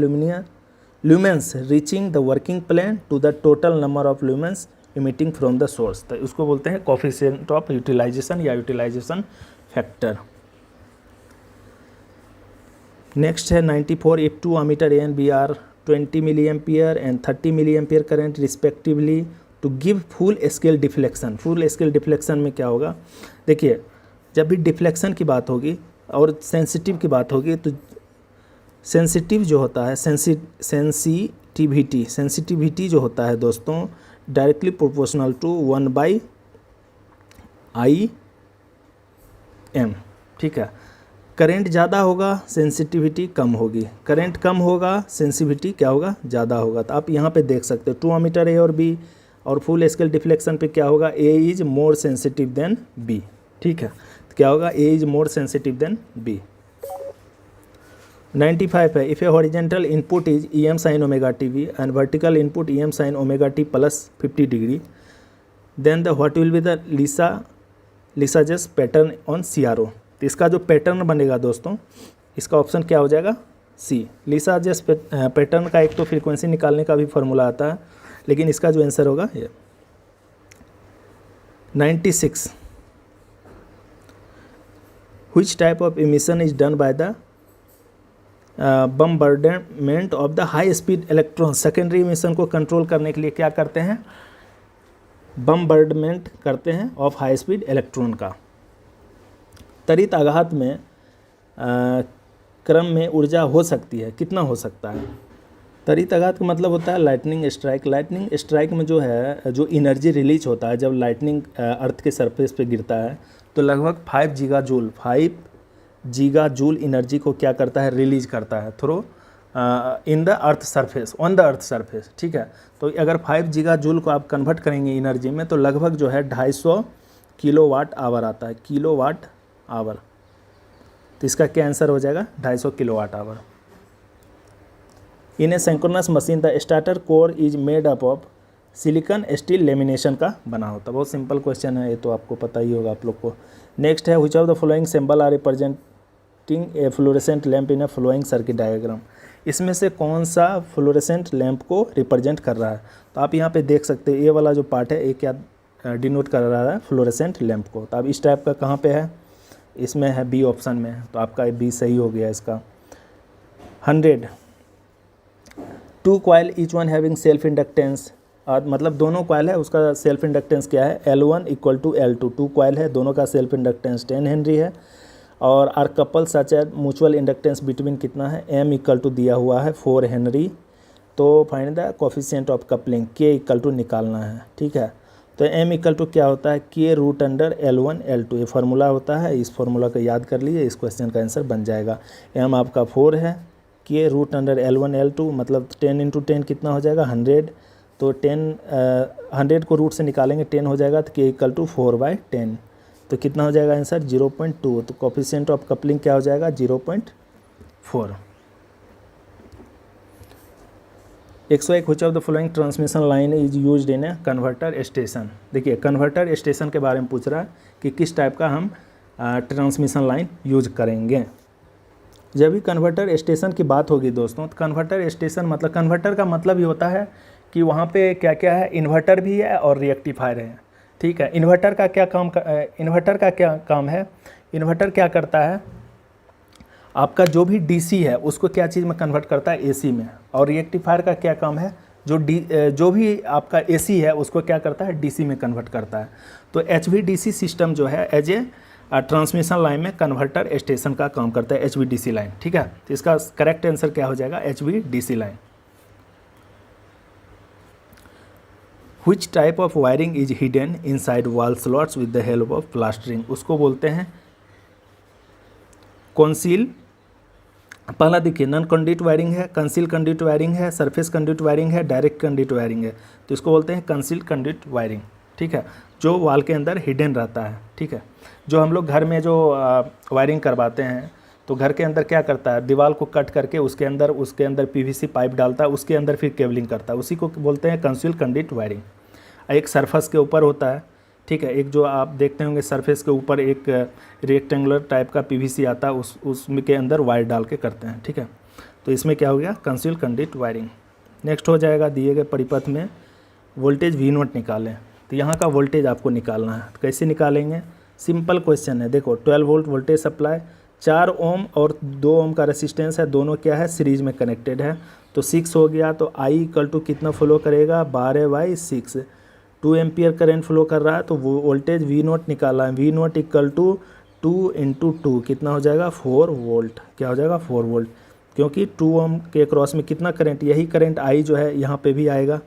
lumens reaching the working plane to the total number of lumens emitting from the source। तो उसको बोलते हैं coefficient of utilization या utilization factor। नेक्स्ट है 94 if 2 ammeter A and B are 20 milliampere and 30 milliampere current respectively to give full scale deflection। full scale deflection में क्या होगा, देखिए जब भी डिफ्लेक्शन की बात होगी और सेंसिटिव की बात होगी तो सेंसिटिव जो होता है सेंसिटिविटी जो होता है दोस्तों डायरेक्टली प्रोपोर्शनल टू 1/IM, ठीक है। करंट ज़्यादा होगा सेंसिटिविटी कम होगी, करंट कम होगा सेंसिटिविटी क्या होगा ज़्यादा होगा। तो आप यहाँ पे देख सकते हो 2 ammeter A और B और फुल स्केल डिफ्लेक्शन पे क्या होगा, A is more sensitive than B, ठीक है। क्या होगा, A is more sensitive than B। 95 है, if a horizontal input is EM sin omega TV and vertical input EM sin omega T plus 50 degree, then the what will be the Lissajous pattern on CRO। तो इसका जो पैटर्न बनेगा दोस्तों, इसका ऑप्शन क्या हो जाएगा, C। लिसाजस पैटर्न का एक तो फ्रीक्वेंसी निकालने का भी फॉर्मूला आता है, लेकिन इसका जो आंसर होगा ये 96 which type of emission is done by the bombardment of the high speed electron, secondary mission को कंट्रोल करने के लिए क्या करते हैं, बम्बार्डमेंट करते हैं ऑफ हाई स्पीड इलेक्ट्रॉन का। त्वरित आघात में क्रम में ऊर्जा हो सकती है, कितना हो सकता है। त्वरित आघात का मतलब होता है लाइटनिंग स्ट्राइक। लाइटनिंग स्ट्राइक में जो है जो एनर्जी रिलीज होता है जब लाइटनिंग अर्थ के सरफेस पे गिरता है तो लगभग 5 गीगा जूल एनर्जी को क्या करता है, रिलीज करता है through in the earth surface, on the earth surface. ठीक है, तो अगर 5 गीगा जूल को आप कन्वर्ट करेंगे एनर्जी में तो लगभग जो है 250 किलोवाट आवर आता है, किलोवाट आवर। तो इसका क्या आंसर हो जाएगा, 250 kilowatt hour. In a synchronous machine the starter core is made up of silicon steel lamination का बना होता है। बहुत सिंपल क्वेश्चन है, ये तो आपको पता ही होगा आप लोग को। नेक्स्ट है which of the following symbol are representing a fluorescent lamp in a flowing circuit diagram. इसमें से कौन सा फ्लोरेसेंट लैंप को रिप्रेजेंट कर रहा है। तो आप यहाँ पे देख सकते हैं ये वाला जो पार्ट है ये क्या डिनोट कर रहा है, फ्लोरेसेंट लैंप को। तो अब इस टाइप का कहाँ पे है, इसमें है बी ऑप्शन में, तो आपका बी सही हो गया इसका। 100 2 coil each one having self inductance, और मतलब दोनों कॉइल है उसका सेल्फ इंडक्टेंस क्या है, L1 = L2। 2 कॉइल है, दोनों का सेल्फ इंडक्टेंस 10 हेनरी है। और आर कपल सच है, म्यूचुअल इंडक्टेंस बिटवीन कितना है, M = दिया हुआ है 4 हेनरी। तो find the coefficient of coupling, K = निकालना है। ठीक है, तो M = क्या होता है, K√L1 L2, ये फार्मूला होता है। इस फार्मूला को याद कर लीजिए, इस क्वेश्चन का आंसर बन जाएगा। M आपका 4 है, K√L1 L2 मतलब 10 × 10 कितना हो जाएगा, 100। तो 100 को रूट से निकालेंगे 10 हो जाएगा, तो K = 4/10। तो कितना हो जाएगा आंसर, 0.2। तो कोफिशिएंट ऑफ कपलिंग क्या हो जाएगा, 0.4। 101 which of the following transmission line is used in A converter station. देखिए कन्वर्टर स्टेशन के बारे में पूछ रहा है कि किस टाइप का हम ट्रांसमिशन लाइन यूज करेंगे। जब भी कन्वर्टर स्टेशन की बात होगी दोस्तों, तो कन्वर्टर स्टेशन मतलब कन्वर्टर का मतलब ही होता है कि वहाँ पे क्या क्या है, इन्वर्टर भी है और रिएक्टिफायर है। ठीक है, इन्वर्टर का क्या काम है, इन्वर्टर क्या करता है, आपका जो भी डीसी है उसको क्या चीज़ में कन्वर्ट करता है, एसी में। और रिएक्टिफायर का क्या काम है, जो भी आपका एसी है उसको क्या करता है, डीसी में कन्वर्ट करता है। तो एचवीडीसी सिस्टम जो है एज ए ट्रांसमिशन लाइन में कन्वर्टर स्टेशन का काम करता है, एचवीडीसी लाइन। ठीक है, तो इसका करेक्ट आंसर क्या हो जाएगा, HVDC line. Which type of wiring is hidden inside wall slots with the help of plastering, उसको बोलते हैं कॉन्सील। पहला देखिए नॉन कंडक्ट वायरिंग है, कंसील कंडक्ट वायरिंग है, सरफेस कंडक्ट वायरिंग है, डायरेक्ट कंडक्ट वायरिंग है। तो इसको बोलते हैं कंसील कंडक्ट वायरिंग। ठीक है, जो वाल के अंदर हिडन रहता है। ठीक है, जो हम लोग घर में जो वायरिंग करवाते हैं तो घर के अंदर क्या करता है, दीवार को कट करके उसके अंदर पीवीसी पाइप डालता है, उसके अंदर फिर केबलिंग करता है, उसी को बोलते हैं कंसील कंडक्ट वायरिंग। एक सरफेस के ऊपर होता है। ठीक है, एक जो आप देखते होंगे सरफेस के ऊपर एक रेक्टेंगुलर टाइप का पीवीसी आता है, उसमें के अंदर वायर डाल के करते हैं। ठीक है, तो इसमें क्या हो गया, कंसील कंडक्ट वायरिंग। नेक्स्ट हो जाएगा दिए गए परिपथ में वोल्टेज V0 निकालें। तो यहाँ का वोल्टेज आपको निकालना है, तो कैसे निकालेंगे, सिंपल क्वेश्चन है। देखो 12 वोल्ट वोल्टेज सप्लाई, 4 ओम और 2 ओम का रेसिस्टेंस है, दोनों क्या है, सीरीज में कनेक्टेड है। तो 6 हो गया, तो I = कितना फ्लो करेगा, 12/6। 2 एम्पियर करंट फ्लो कर रहा है, तो वो वोल्टेज V0 निकाला है। V0 = 2 × 2 कितना हो जाएगा, 4 वोल्ट। क्या हो जाएगा, 4 वोल्ट, क्योंकि 2 ओम के क्रॉस में कितना करंट, यही करंट I जो है यहाँ पे भी आएगा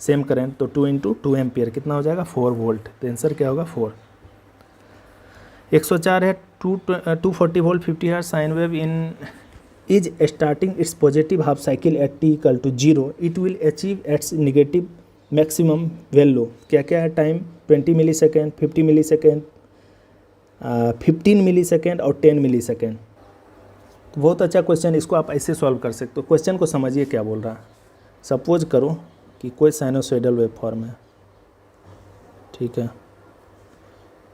सेम करंट। तो 2 × 2 एम्पियर कितना हो जाएगा, 4 वोल्ट। तो आंसर क्या होगा, 4। 104 है 240 volt 50 hertz sine wave is starting its positive half cycle at T = 0, it will achieve its negative maximum value. क्या क्या है time, 20 millisecond, 50 millisecond, 15 millisecond और 10 मिली सेकेंड। बहुत अच्छा क्वेश्चन, इसको आप ऐसे सॉल्व कर सकते हो। क्वेश्चन को समझिए क्या बोल रहा है। सपोज करो कि कोई साइनोसॉइडल वेव फॉर्म है। ठीक है,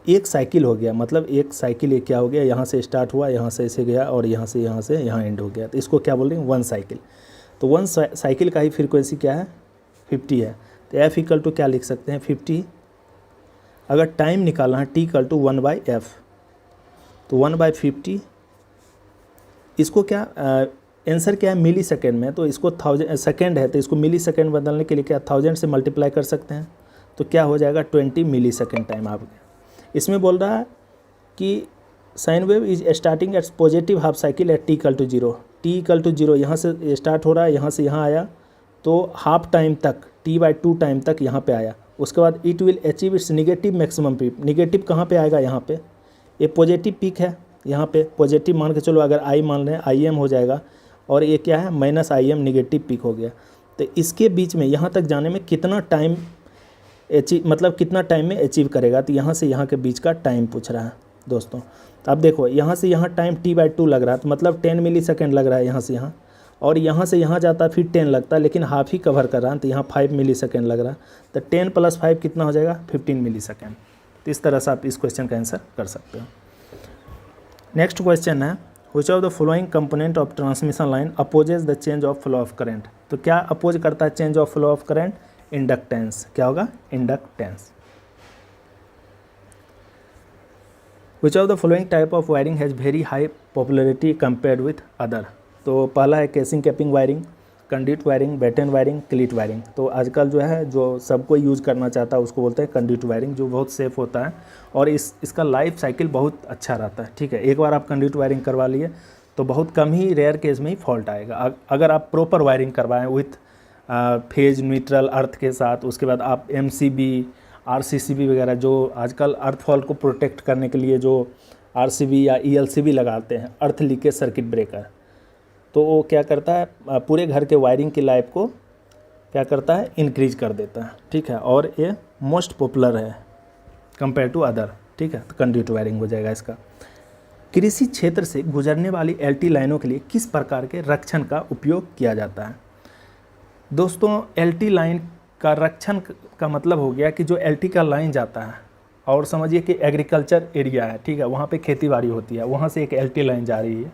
एक साइकिल हो गया, मतलब एक साइकिल ये क्या हो गया, यहाँ से स्टार्ट हुआ, यहाँ से ऐसे गया और यहाँ से यहाँ एंड हो गया। तो इसको क्या बोल रहे हैं, 1 साइकिल। तो 1 साइकिल का ही फ्रीक्वेंसी क्या है, 50 है। तो F = क्या लिख सकते हैं, 50। अगर टाइम निकालना है T = 1/f, तो 1/50। इसको क्या आंसर क्या है मिली सेकेंड में, तो इसको 1000 सेकेंड है तो इसको मिली सेकेंड बदलने के लिए क्या 1000 से मल्टीप्लाई कर सकते हैं, तो क्या हो जाएगा 20 मिली सेकेंड टाइम आपके। इसमें बोल रहा है कि sine wave is starting at positive half cycle at t=0, t=0 यहाँ से स्टार्ट हो रहा है, यहाँ से यहाँ आया तो हाफ टाइम तक t/2 टाइम तक यहाँ पे आया। उसके बाद it will achieve it's negative maximum peak. Negative कहाँ पे आएगा, यहाँ पे। ये पॉजिटिव पीक है, यहाँ पे पॉजिटिव मान के चलो, अगर आई मान रहे हैं IM हो जाएगा, और ये क्या है -IM निगेटिव पीक हो गया। तो इसके बीच में यहाँ तक जाने में कितना टाइम अचीव, मतलब कितना टाइम में अचीव करेगा, तो यहाँ से यहाँ के बीच का टाइम पूछ रहा है दोस्तों। तो अब देखो यहाँ से यहाँ टाइम t/2 लग रहा है, तो मतलब 10 मिली सेकेंड लग रहा है यहाँ से यहाँ, और यहाँ से यहाँ जाता फिर 10 लगता है, लेकिन हाफ ही कवर कर रहा है, तो यहाँ 5 मिली सेकेंड लग रहा है। तो 10 + 5 कितना हो जाएगा 15 मिली सेकेंड। तो इस तरह से आप इस क्वेश्चन का आंसर कर सकते हो। नेक्स्ट क्वेश्चन है which of the following component of transmission line opposes the change of flow of current. तो क्या अपोज करता है change of flow of current, inductance. क्या होगा inductance. Which of the following type of wiring has very high popularity compared with other. तो पहला है casing capping wiring, conduit wiring, batten wiring, cleat wiring. तो आजकल जो है जो सबको यूज़ करना चाहता है उसको बोलते हैं कंड्यूट वायरिंग, जो बहुत सेफ़ होता है और इसका लाइफ साइकिल बहुत अच्छा रहता है। ठीक है, एक बार आप कंड्यूट वायरिंग करवा लिए तो बहुत कम ही रेयर केस में ही फॉल्ट आएगा। अगर आप प्रॉपर वायरिंग करवाएं विथ फेज न्यूट्रल अर्थ के साथ, उसके बाद आप MCB RCCB वगैरह, जो आजकल अर्थ फॉल को प्रोटेक्ट करने के लिए जो RCB या ELCB लगाते हैं, अर्थ लीकेज सर्किट ब्रेकर, तो वो क्या करता है पूरे घर के वायरिंग की लाइफ को क्या करता है इंक्रीज कर देता है। ठीक है, और ये मोस्ट पॉपुलर है कंपेयर टू अदर। ठीक है, तो कंड्यूट वायरिंग हो जाएगा इसका। कृषि क्षेत्र से गुजरने वाली LT लाइनों के लिए किस प्रकार के रक्षण का उपयोग किया जाता है। दोस्तों LT लाइन का रक्षण का मतलब हो गया कि जो LT का लाइन जाता है, और समझिए कि एग्रीकल्चर एरिया है, ठीक है, वहाँ पे खेतीबाड़ी होती है, वहाँ से एक LT लाइन जा रही है,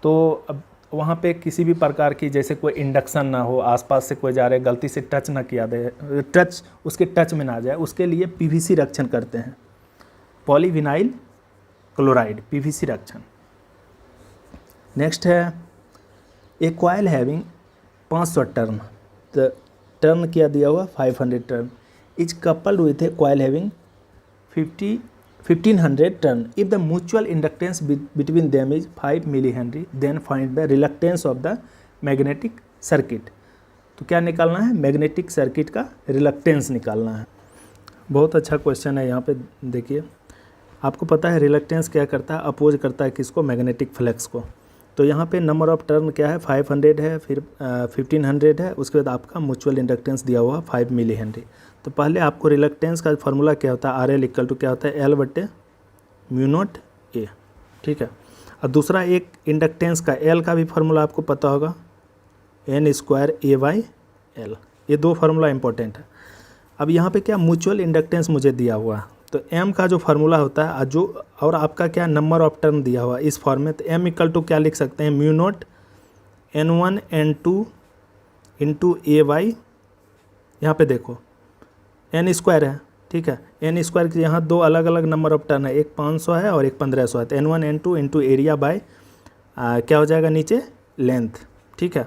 तो अब वहाँ पे किसी भी प्रकार की जैसे कोई इंडक्शन ना हो, आसपास से कोई जा रहे गलती से टच ना किया दे, उसके टच में ना जाए, उसके लिए PVC रक्षण करते हैं, पॉलीविनाइल क्लोराइड, PVC रक्षण। नेक्स्ट है ए कॉइल हैविंग 500 टर्न, तो टर्न क्या दिया हुआ 500 turn, is coupled with a coil having 1500 turn. If the mutual inductance between them is 5 milli henry, then find the reluctance of the magnetic circuit. तो क्या निकालना है, मैग्नेटिक सर्किट का रिलक्टेंस निकालना है। बहुत अच्छा क्वेश्चन है। यहाँ पे देखिए, आपको पता है रिलक्टेंस क्या करता है, अपोज करता है किसको, मैग्नेटिक फ्लक्स को। तो यहाँ पे नंबर ऑफ टर्न क्या है 500 है, फिर 1500 है, उसके बाद आपका म्यूचुअल इंडक्टेंस दिया हुआ 5 मिली हेनरी। तो पहले आपको रिलक्टेंस का फार्मूला क्या होता है, RL = क्या होता है L/μ0A। ठीक है, और दूसरा एक इंडक्टेंस का L का भी फार्मूला आपको पता होगा, N²A/L। ये दो फार्मूला इंपॉर्टेंट है। अब यहाँ पे क्या म्यूचुअल इंडक्टेंस मुझे दिया हुआ है, तो M का जो फार्मूला होता है जो, और आपका क्या नंबर ऑफ टर्न दिया हुआ इस फॉर्म में, तो M = क्या लिख सकते हैं, μ0 N1 N2 × A/, यहाँ पे देखो N² है। ठीक है, N² के यहाँ दो अलग अलग नंबर ऑफ टर्न है, एक 500 है और एक 1500 है, तो N1 N2 × एरिया बाय क्या हो जाएगा नीचे लेंथ। ठीक है,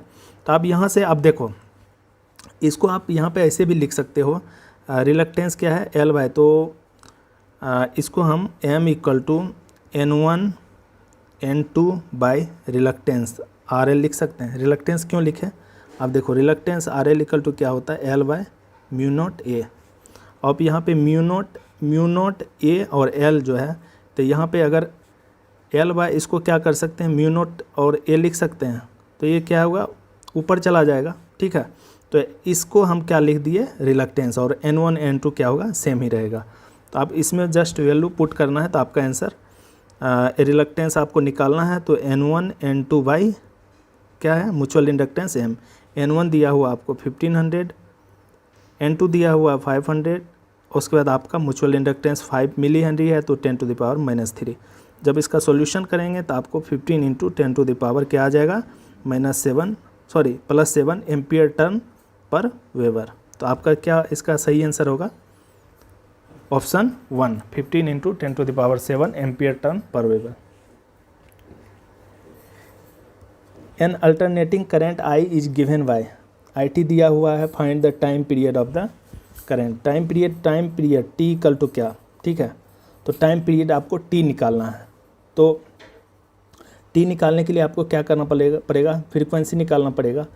तो अब यहाँ से आप देखो, इसको आप यहाँ पे ऐसे भी लिख सकते हो, रिलक्टेंस क्या है L/, तो इसको हम M = N1 N2 bye reluctance RL लिख सकते हैं। रिलक्टेंस क्यों लिखे, अब देखो रिलक्टेंस RL = क्या होता है L/μ0A। अब यहाँ पे μ0A और L जो है, तो यहाँ पे अगर L/, इसको क्या कर सकते हैं, μ0 और A लिख सकते हैं, तो ये क्या होगा ऊपर चला जाएगा। ठीक है, तो इसको हम क्या लिख दिए रिलक्टेंस, और N1 N2 क्या होगा सेम ही रहेगा। तो आप इसमें जस्ट वैल्यू पुट करना है, तो आपका आंसर रिलक्टेंस आपको निकालना है, तो N1 N2 बाई क्या है म्यूचुअल इंडक्टेंस M। N1 दिया हुआ आपको 1500, N2 दिया हुआ 500, उसके बाद आपका म्यूचुअल इंडक्टेंस 5 मिली हेनरी है, तो 10⁻³ जब इसका सॉल्यूशन करेंगे तो आपको 15 × 10⁻, क्या आ जाएगा +7 एम्पियर टर्न पर वेबर। तो आपका क्या इसका सही आंसर होगा option 1, 15 × 10⁻7 ampere turn per weber. An alternating current I is given by, I T दिया हुआ है, find the time period of the current. Time period T equal to क्या, ठीक है, तो टाइम पीरियड आपको टी निकालना है। तो टी निकालने के लिए आपको क्या करना पड़ेगा, फ्रीक्वेंसी निकालना पड़ेगा।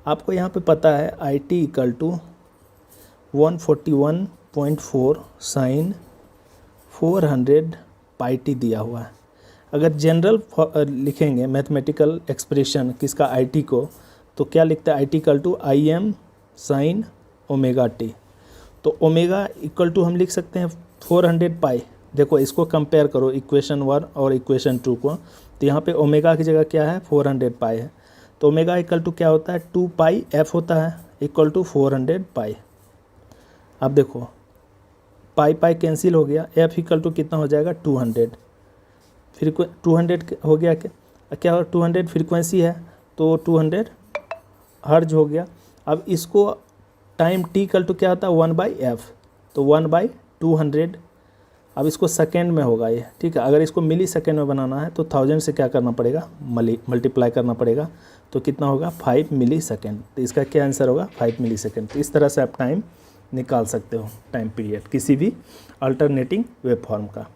आपको यहाँ पे पता है I T equal to 141.4 sine 400 pi T दिया हुआ है। अगर जनरल लिखेंगे मैथमेटिकल एक्सप्रेशन किसका आई टी को, तो क्या लिखते हैं, I T equal to I M sine omega T. तो ओमेगा इक्वल टू हम लिख सकते हैं 400 पाई। देखो इसको कंपेयर करो इक्वेशन 1 और इक्वेशन 2 को, तो यहाँ पे ओमेगा की जगह क्या है 400 पाई है। तो ओमेगा इक्वल टू क्या होता है 2 पाई एफ होता है इक्वल टू 400 पाई। अब देखो पाई पाई कैंसिल हो गया, एफ इक्वल टू कितना हो जाएगा 200, फिर 200 हो गया, क्या 200 फ्रीक्वेंसी है तो 200 हर्ज हो गया। अब इसको टाइम टी इक्वल टू क्या होता है 1/f, तो 1/200। अब इसको सेकेंड में होगा ये, ठीक है। अगर इसको मिली सेकेंड में बनाना है तो 1000 से क्या करना पड़ेगा, मल्टीप्लाई करना पड़ेगा, तो कितना होगा 5 मिली सेकेंड। तो इसका क्या आंसर होगा 5 मिली सेकेंड। तो इस तरह से आप टाइम निकाल सकते हो, टाइम पीरियड किसी भी अल्टरनेटिंग वेव फॉर्म का।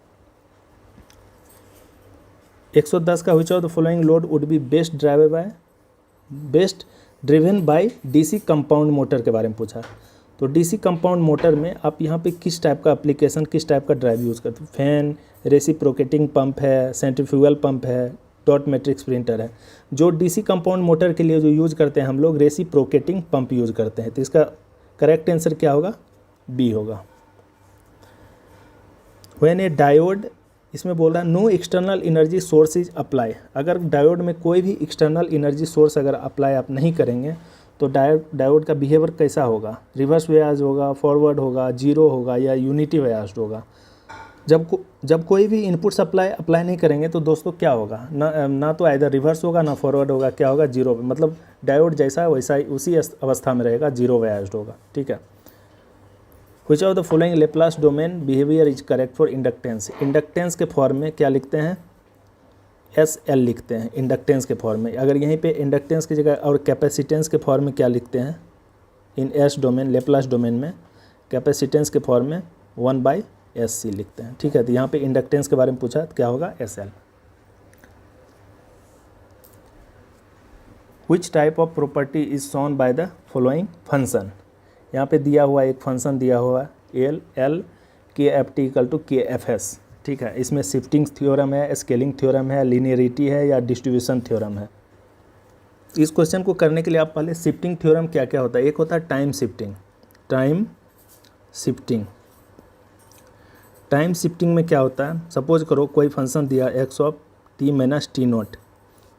110 का which of the following load would be best driven by DC compound motor के बारे में पूछा। तो डीसी कंपाउंड मोटर में आप यहाँ पे किस टाइप का एप्लीकेशन, किस टाइप का ड्राइव यूज़ करते हो। फैन, रेसिप्रोकेटिंग पंप है, सेंट्रीफ्यूगल पंप है, डॉट मैट्रिक्स प्रिंटर है। जो डीसी कंपाउंड मोटर के लिए जो यूज़ करते हैं हम लोग रेसिप्रोकेटिंग पंप यूज़ करते हैं। तो इसका करेक्ट आंसर क्या होगा, बी होगा। व्हेन ए डायोड, इसमें बोल रहा है no external energy source is apply. अगर डायोड में कोई भी एक्सटर्नल एनर्जी सोर्स अगर अप्लाई आप नहीं करेंगे तो डायोड का बिहेवियर कैसा होगा, रिवर्स बायस्ड होगा, फॉरवर्ड होगा, जीरो होगा या यूनिटी बायस्ड होगा। जब कोई भी इनपुट सप्लाई अप्लाई नहीं करेंगे तो दोस्तों क्या होगा, ना तो आइदर रिवर्स होगा ना फॉरवर्ड होगा, क्या होगा जीरो, मतलब डायोड जैसा है वैसा ही उसी अवस्था में रहेगा, जीरो बायस्ड होगा, ठीक है। Which of the following Laplace domain behaviour is correct for inductance. Inductance के फॉर्म में क्या लिखते हैं, एस एल लिखते हैं इंडक्टेंस के फॉर्म में। अगर यहीं पे इंडक्टेंस की जगह और कैपेसिटेंस के फॉर्म में क्या लिखते हैं, इन एस डोमेन लेप्लास डोमेन में कैपेसिटेंस के फॉर्म में 1/SC लिखते हैं, ठीक है। तो यहाँ पे इंडक्टेंस के बारे में पूछा तो क्या होगा S L. Which type of property is shown by the following function. यहाँ पे दिया हुआ एक फंक्शन दिया हुआ है एल के एफ टी इक्वल टू के एफ एस, ठीक है। इसमें शिफ्टिंग थ्योरम है, स्केलिंग थ्योरम है, लीनियरिटी है या डिस्ट्रीब्यूशन थ्योरम है। इस क्वेश्चन को करने के लिए आप पहले शिफ्टिंग थ्योरम क्या क्या होता है, एक होता है टाइम शिफ्टिंग। टाइम शिफ्टिंग में क्या होता है, सपोज करो कोई फंक्शन दिया X of T minus T naught,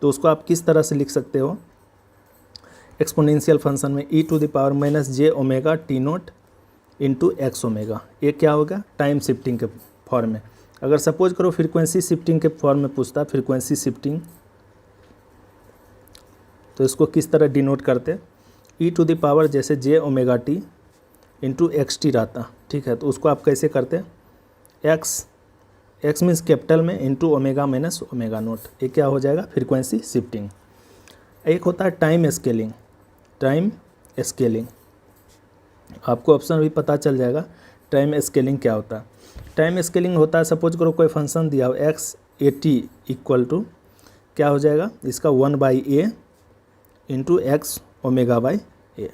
तो उसको आप किस तरह से लिख सकते हो, एक्सपोनेंशियल फंक्शन में e to the power minus J omega T naught into x omega. ये क्या होगा टाइम शिफ्टिंग के फॉर्म में। अगर सपोज करो फ्रीक्वेंसी शिफ्टिंग के फॉर्म में पूछता फ्रीक्वेंसी शिफ्टिंग, तो इसको किस तरह डिनोट करते, e टू द पावर जैसे j omega t into x t रहता, ठीक है। तो उसको आप कैसे करते, एक्स मीन्स कैपिटल में into omega minus omega naught, ये क्या हो जाएगा फ्रीक्वेंसी शिफ्टिंग। एक होता है टाइम स्केलिंग। आपको ऑप्शन भी पता चल जाएगा टाइम स्केलिंग क्या होता है। टाइम स्केलिंग होता है, सपोज करो कोई फंक्शन दिया हो x a t equal to क्या हो जाएगा इसका 1/a into x omega by a.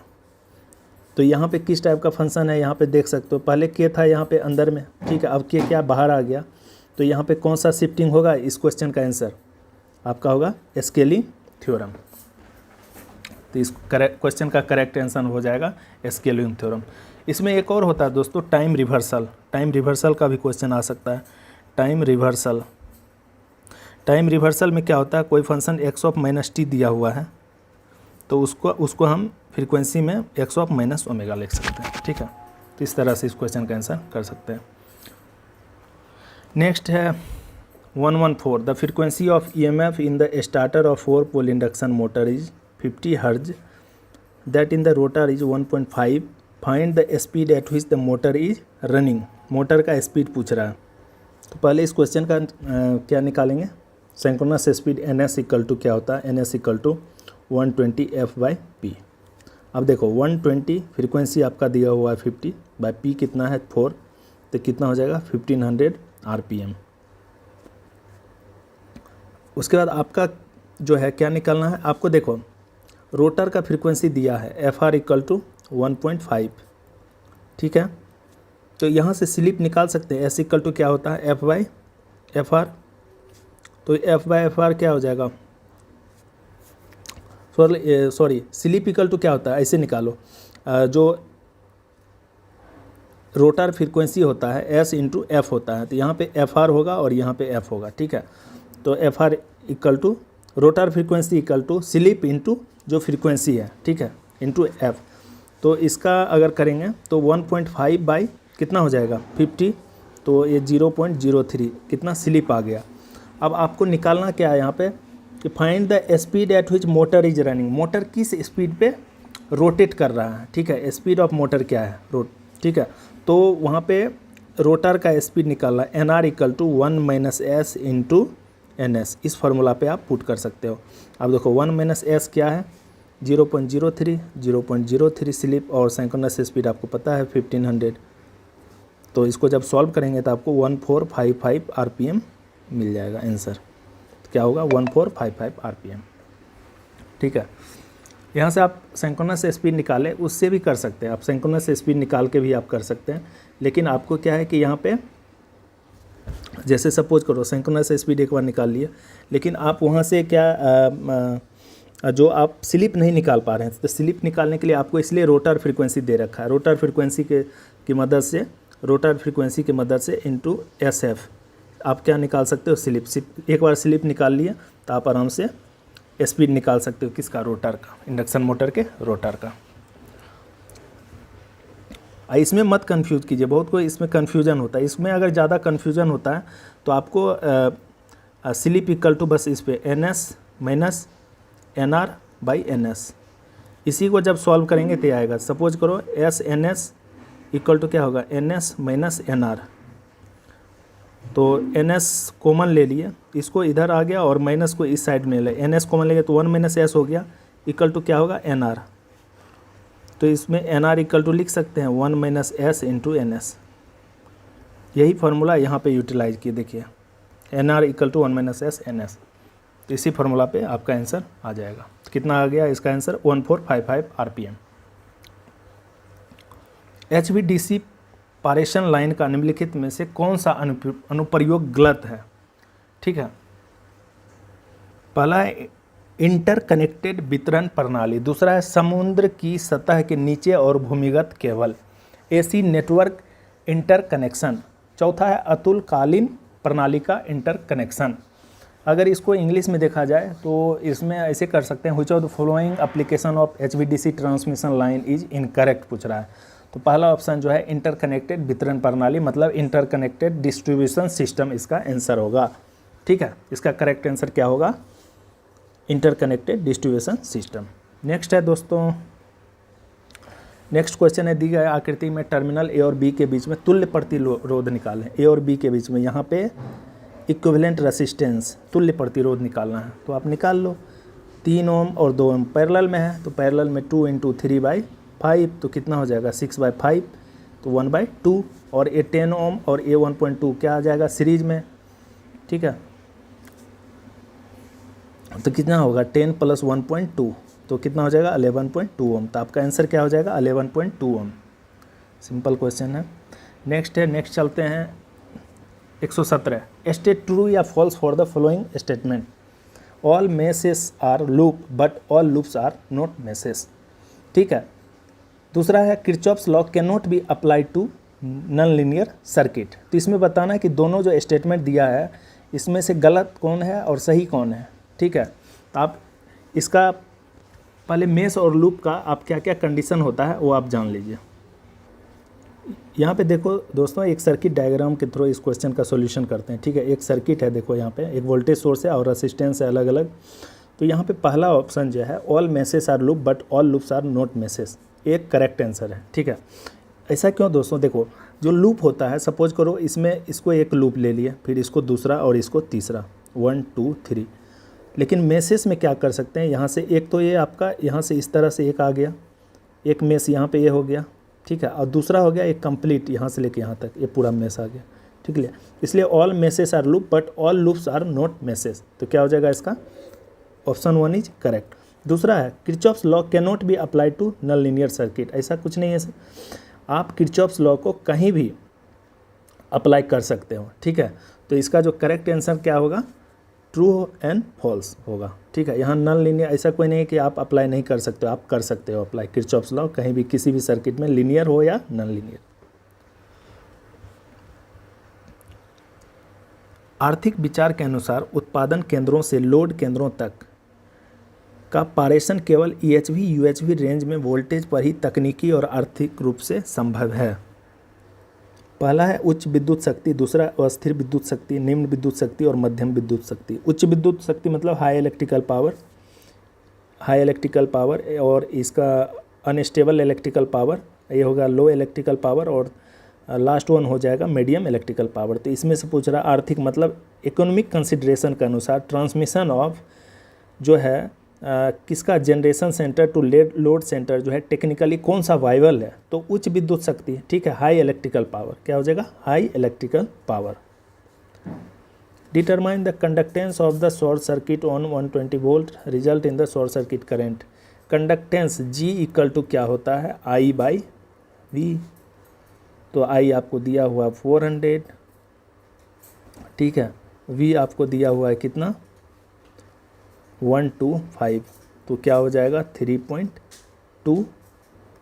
तो यहाँ पे किस टाइप का फंक्शन है यहाँ पे देख सकते हो, पहले के था यहाँ पे अंदर में, ठीक है। अब के क्या बाहर आ गया, तो यहाँ पे कौन सा शिफ्टिंग होगा, इस क्वेश्चन का आंसर आपका होगा स्केलिंग थ्योरम। तो इस क्वेश्चन का करेक्ट आंसर हो जाएगा स्केलिंग थ्योरम। इसमें एक और होता है दोस्तों टाइम रिवर्सल। टाइम रिवर्सल का भी क्वेश्चन आ सकता है। टाइम रिवर्सल में क्या होता है, कोई function x of minus T दिया हुआ है, तो उसको हम फ्रीक्वेंसी में एक्स ऑफ माइनस ओमेगा लिख सकते हैं, ठीक है। तो इस तरह से इस क्वेश्चन का आंसर कर सकते हैं। नेक्स्ट है 114, the frequency of EMF in the starter of 4 pole induction motor is 50 hertz, that in the rotor is 1.5, find the speed at which the motor is running. Motor का स्पीड पूछ रहा है, तो पहले इस क्वेश्चन का क्या निकालेंगे, synchronous speed NS equal to क्या होता है, NS इक्वल टू 120F/P। अब देखो 120 फ्रीक्वेंसी आपका दिया हुआ है 50/P कितना है 4, तो कितना हो जाएगा 1500 RPM। उसके बाद आपका जो है क्या निकालना है आपको, देखो रोटर का फ्रीक्वेंसी दिया है FR = 1.5, ठीक है। तो यहाँ से स्लिप निकाल सकते हैं, S = क्या होता है F/FR। तो F/FR क्या हो जाएगा, सॉरी स्लिप इक्वल टू क्या होता है, ऐसे निकालो, जो रोटर फ्रीक्वेंसी होता है S × F होता है, तो यहाँ पे FR होगा और यहाँ पे F होगा, ठीक है। तो FR = rotor frequency = slip into जो फ्रीक्वेंसी है, ठीक है, इंटू F। तो इसका अगर करेंगे तो 1.5 कितना हो जाएगा 50, तो ये 0.03 कितना स्लिप आ गया। अब आपको निकालना क्या है यहाँ पे कि find the speed at which motor is running, motor किस स्पीड पे रोटेट कर रहा है, ठीक है। स्पीड ऑफ मोटर क्या है ठीक है। तो वहाँ पे रोटर का स्पीड निकालना NR = 1 - S × NS, इस फार्मूला पे आप पुट कर सकते हो। अब देखो 1 - S क्या है 0.03 स्लिप और सिंक्रोनस स्पीड आपको पता है 1500। तो इसको जब सॉल्व करेंगे तो आपको 1455 RPM मिल जाएगा आंसर। तो क्या होगा 1455 RPM, ठीक है। यहाँ से आप सिंक्रोनस स्पीड निकालें, उससे भी कर सकते हैं आप, सिंक्रोनस स्पीड निकाल के भी आप कर सकते हैं। लेकिन आपको क्या है कि यहाँ पे जैसे सपोज करो सिंक्रोनस स्पीड एक बार निकाल लिए, लेकिन आप वहाँ से क्या जो आप स्लिप नहीं निकाल पा रहे हैं, तो स्लिप निकालने के लिए आपको इसलिए रोटर फ्रीक्वेंसी दे रखा है। रोटर फ्रीक्वेंसी की मदद से इंटू SF आप क्या निकाल सकते हो स्लिप। एक बार स्लिप निकाल लिए तो आप आराम से स्पीड निकाल सकते हो किसका, रोटर का, इंडक्शन मोटर के रोटर का। इसमें मत कंफ्यूज कीजिए, बहुत कोई इसमें कन्फ्यूजन होता है। इसमें अगर ज़्यादा कन्फ्यूजन होता है तो आपको स्लिप इक्वल टू बस इस पे NS - NR/NS, इसी को जब सॉल्व करेंगे तो आएगा। सपोज करो SNS = क्या होगा NS - NR। तो NS कॉमन ले लिए, इसको इधर आ गया और माइनस को इस साइड में ले, NS कॉमन ले गया तो 1 - S हो गया, इक्वल टू क्या होगा NR। तो इसमें NR = लिख सकते हैं 1 - S × NS। यही फार्मूला यहाँ पे यूटिलाइज किए, देखिए NR = 1 - S NS। तो इसी फार्मूला पे आपका आंसर आ जाएगा। कितना आ गया इसका आंसर 1455 RPM। HVDC पारेषण लाइन का निम्नलिखित में से कौन सा अनुप्रयोग गलत है, ठीक है। पहला है इंटरकनेक्टेड वितरण प्रणाली, दूसरा है समुद्र की सतह के नीचे और भूमिगत केबल, AC नेटवर्क इंटरकनेक्शन, चौथा है अतुलकालीन प्रणाली का इंटरकनेक्शन। अगर इसको इंग्लिश में देखा जाए तो इसमें ऐसे कर सकते हैं, which of the following application of HVDC transmission line is incorrect पूछ रहा है। तो पहला ऑप्शन जो है इंटरकनेक्टेड वितरण प्रणाली, मतलब इंटरकनेक्टेड डिस्ट्रीब्यूशन सिस्टम इसका आंसर होगा, ठीक है। इसका करेक्ट आंसर क्या होगा इंटरकनेक्टेड डिस्ट्रीब्यूशन सिस्टम। नेक्स्ट है दोस्तों, नेक्स्ट क्वेश्चन है दी गई आकृति में टर्मिनल A और B के बीच में तुल्य प्रतिरोध निकालें। A और B के बीच में यहाँ पे इक्विवेलेंट रेसिस्टेंस तुल्य प्रतिरोध निकालना है, तो आप निकाल लो। 3 ओम और 2 ओम पैरेलल में है, तो पैरेलल में 2 × 3/5, तो कितना हो जाएगा 6/5, तो 1/2। और ये 10 ओम और ये 1.2 क्या आ जाएगा सीरीज में, ठीक है। तो कितना होगा 10 + 1.2, तो कितना हो जाएगा 11.2 ओम। तो आपका आंसर क्या हो जाएगा 11.2 ओम। सिंपल क्वेश्चन है। नेक्स्ट चलते हैं 117। स्टेट ट्रू या false for the following statement. All meshes are loop but all loops are not meshes, ठीक है। दूसरा है Kirchhoff's law can not be applied to non linear circuit. तो इसमें बताना है कि दोनों जो स्टेटमेंट दिया है इसमें से गलत कौन है और सही कौन है, ठीक है। तो आप इसका पहले मेस और लूप का आप क्या क्या कंडीशन होता है वो आप जान लीजिए। यहाँ पे देखो दोस्तों, एक सर्किट डायग्राम के थ्रू इस क्वेश्चन का सॉल्यूशन करते हैं, ठीक है। एक सर्किट है, देखो यहाँ पे एक वोल्टेज सोर्स है और रेसिस्टेंस है अलग अलग। तो यहाँ पे पहला ऑप्शन जो है all meshes are loop but all loops are not meshes, एक करेक्ट आंसर है, ठीक है। ऐसा क्यों दोस्तों, देखो जो लूप होता है, सपोज करो इसमें इसको एक लूप ले लिए, फिर इसको दूसरा और इसको तीसरा 1 2 3, लेकिन मेसेस में क्या कर सकते हैं, यहाँ से एक तो ये आपका यहाँ से इस तरह से एक आ गया, एक मेस यहाँ पे ये हो गया, ठीक है, और दूसरा हो गया एक कंप्लीट यहाँ से लेके यहाँ तक ये पूरा मेस आ गया, ठीक है। इसलिए all meshes are loop but all loops are not meshes, तो क्या हो जाएगा इसका, ऑप्शन 1 इज करेक्ट। दूसरा है Kirchhoff's law can not be applied to non linear circuit, ऐसा कुछ नहीं है सर, आप किरचॉफ्स लॉ को कहीं भी अप्लाई कर सकते हो, ठीक है। तो इसका जो करेक्ट आंसर क्या होगा, ट्रू एंड फॉल्स होगा, ठीक है। यहाँ नॉन लीनियर ऐसा कोई नहीं है कि आप अप्लाई नहीं कर सकते हो, आप कर सकते हो अप्लाई किरचॉफ्स लॉ कहीं भी किसी भी सर्किट में, लीनियर हो या नॉन लीनियर। आर्थिक विचार के अनुसार उत्पादन केंद्रों से लोड केंद्रों तक का पारेषण केवल EHV UHV रेंज में वोल्टेज पर ही तकनीकी और आर्थिक रूप से संभव है। पहला है उच्च विद्युत शक्ति, दूसरा अस्थिर विद्युत शक्ति, निम्न विद्युत शक्ति और मध्यम विद्युत शक्ति। उच्च विद्युत शक्ति मतलब हाई इलेक्ट्रिकल पावर, और इसका अनस्टेबल इलेक्ट्रिकल पावर ये होगा लो इलेक्ट्रिकल पावर, और लास्ट वन हो जाएगा मीडियम इलेक्ट्रिकल पावर। तो इसमें से पूछ रहा आर्थिक मतलब इकोनॉमिक कंसिडरेशन के अनुसार ट्रांसमिशन ऑफ जो है किसका generation centre to load centre जो है टेक्निकली कौन सा वाइबल है, तो उच्च विद्युत शक्ति, ठीक है। हाई इलेक्ट्रिकल पावर क्या हो जाएगा, high electrical power. Determine the conductance of the short circuit on 120 volt result in the short circuit current. Conductance G equal to क्या होता है, I/V। तो I आपको दिया हुआ 400, ठीक है, V आपको दिया हुआ है कितना 125, तो क्या हो जाएगा 3.2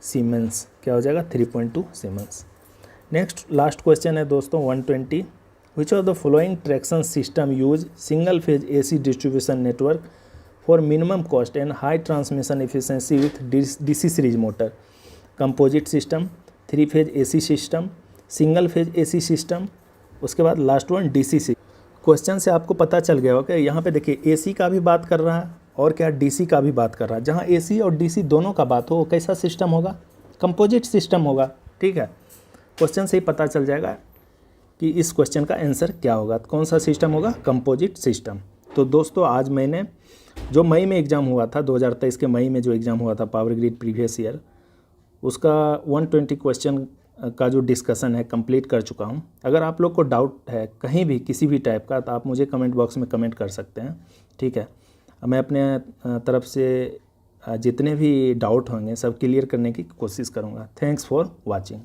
सीमेंस, क्या हो जाएगा 3.2 सीमेंस। नेक्स्ट लास्ट क्वेश्चन है दोस्तों 120, विच of the following traction system use single phase AC distribution network for minimum cost and high transmission efficiency with DC series motor. Composite system, 3 phase AC system, single phase AC system, उसके बाद लास्ट वन DC। क्वेश्चन से आपको पता चल गया होगा कि यहाँ पे देखिए AC का भी बात कर रहा है और क्या DC का भी बात कर रहा है। जहाँ AC और DC दोनों का बात हो वो कैसा सिस्टम होगा, कंपोजिट सिस्टम होगा, ठीक है। क्वेश्चन से ही पता चल जाएगा कि इस क्वेश्चन का आंसर क्या होगा, कौन सा सिस्टम होगा, कंपोजिट सिस्टम। तो दोस्तों आज मैंने जो मई में एग्ज़ाम हुआ था 2023 के मई में जो एग्ज़ाम हुआ था पावर ग्रिड प्रीवियस ईयर, उसका 120 क्वेश्चन का जो डिस्कशन है कंप्लीट कर चुका हूं। अगर आप लोग को डाउट है कहीं भी किसी भी टाइप का तो आप मुझे कमेंट बॉक्स में कमेंट कर सकते हैं, ठीक है। मैं अपने तरफ से जितने भी डाउट होंगे सब क्लियर करने की कोशिश करूंगा। Thanks for watching.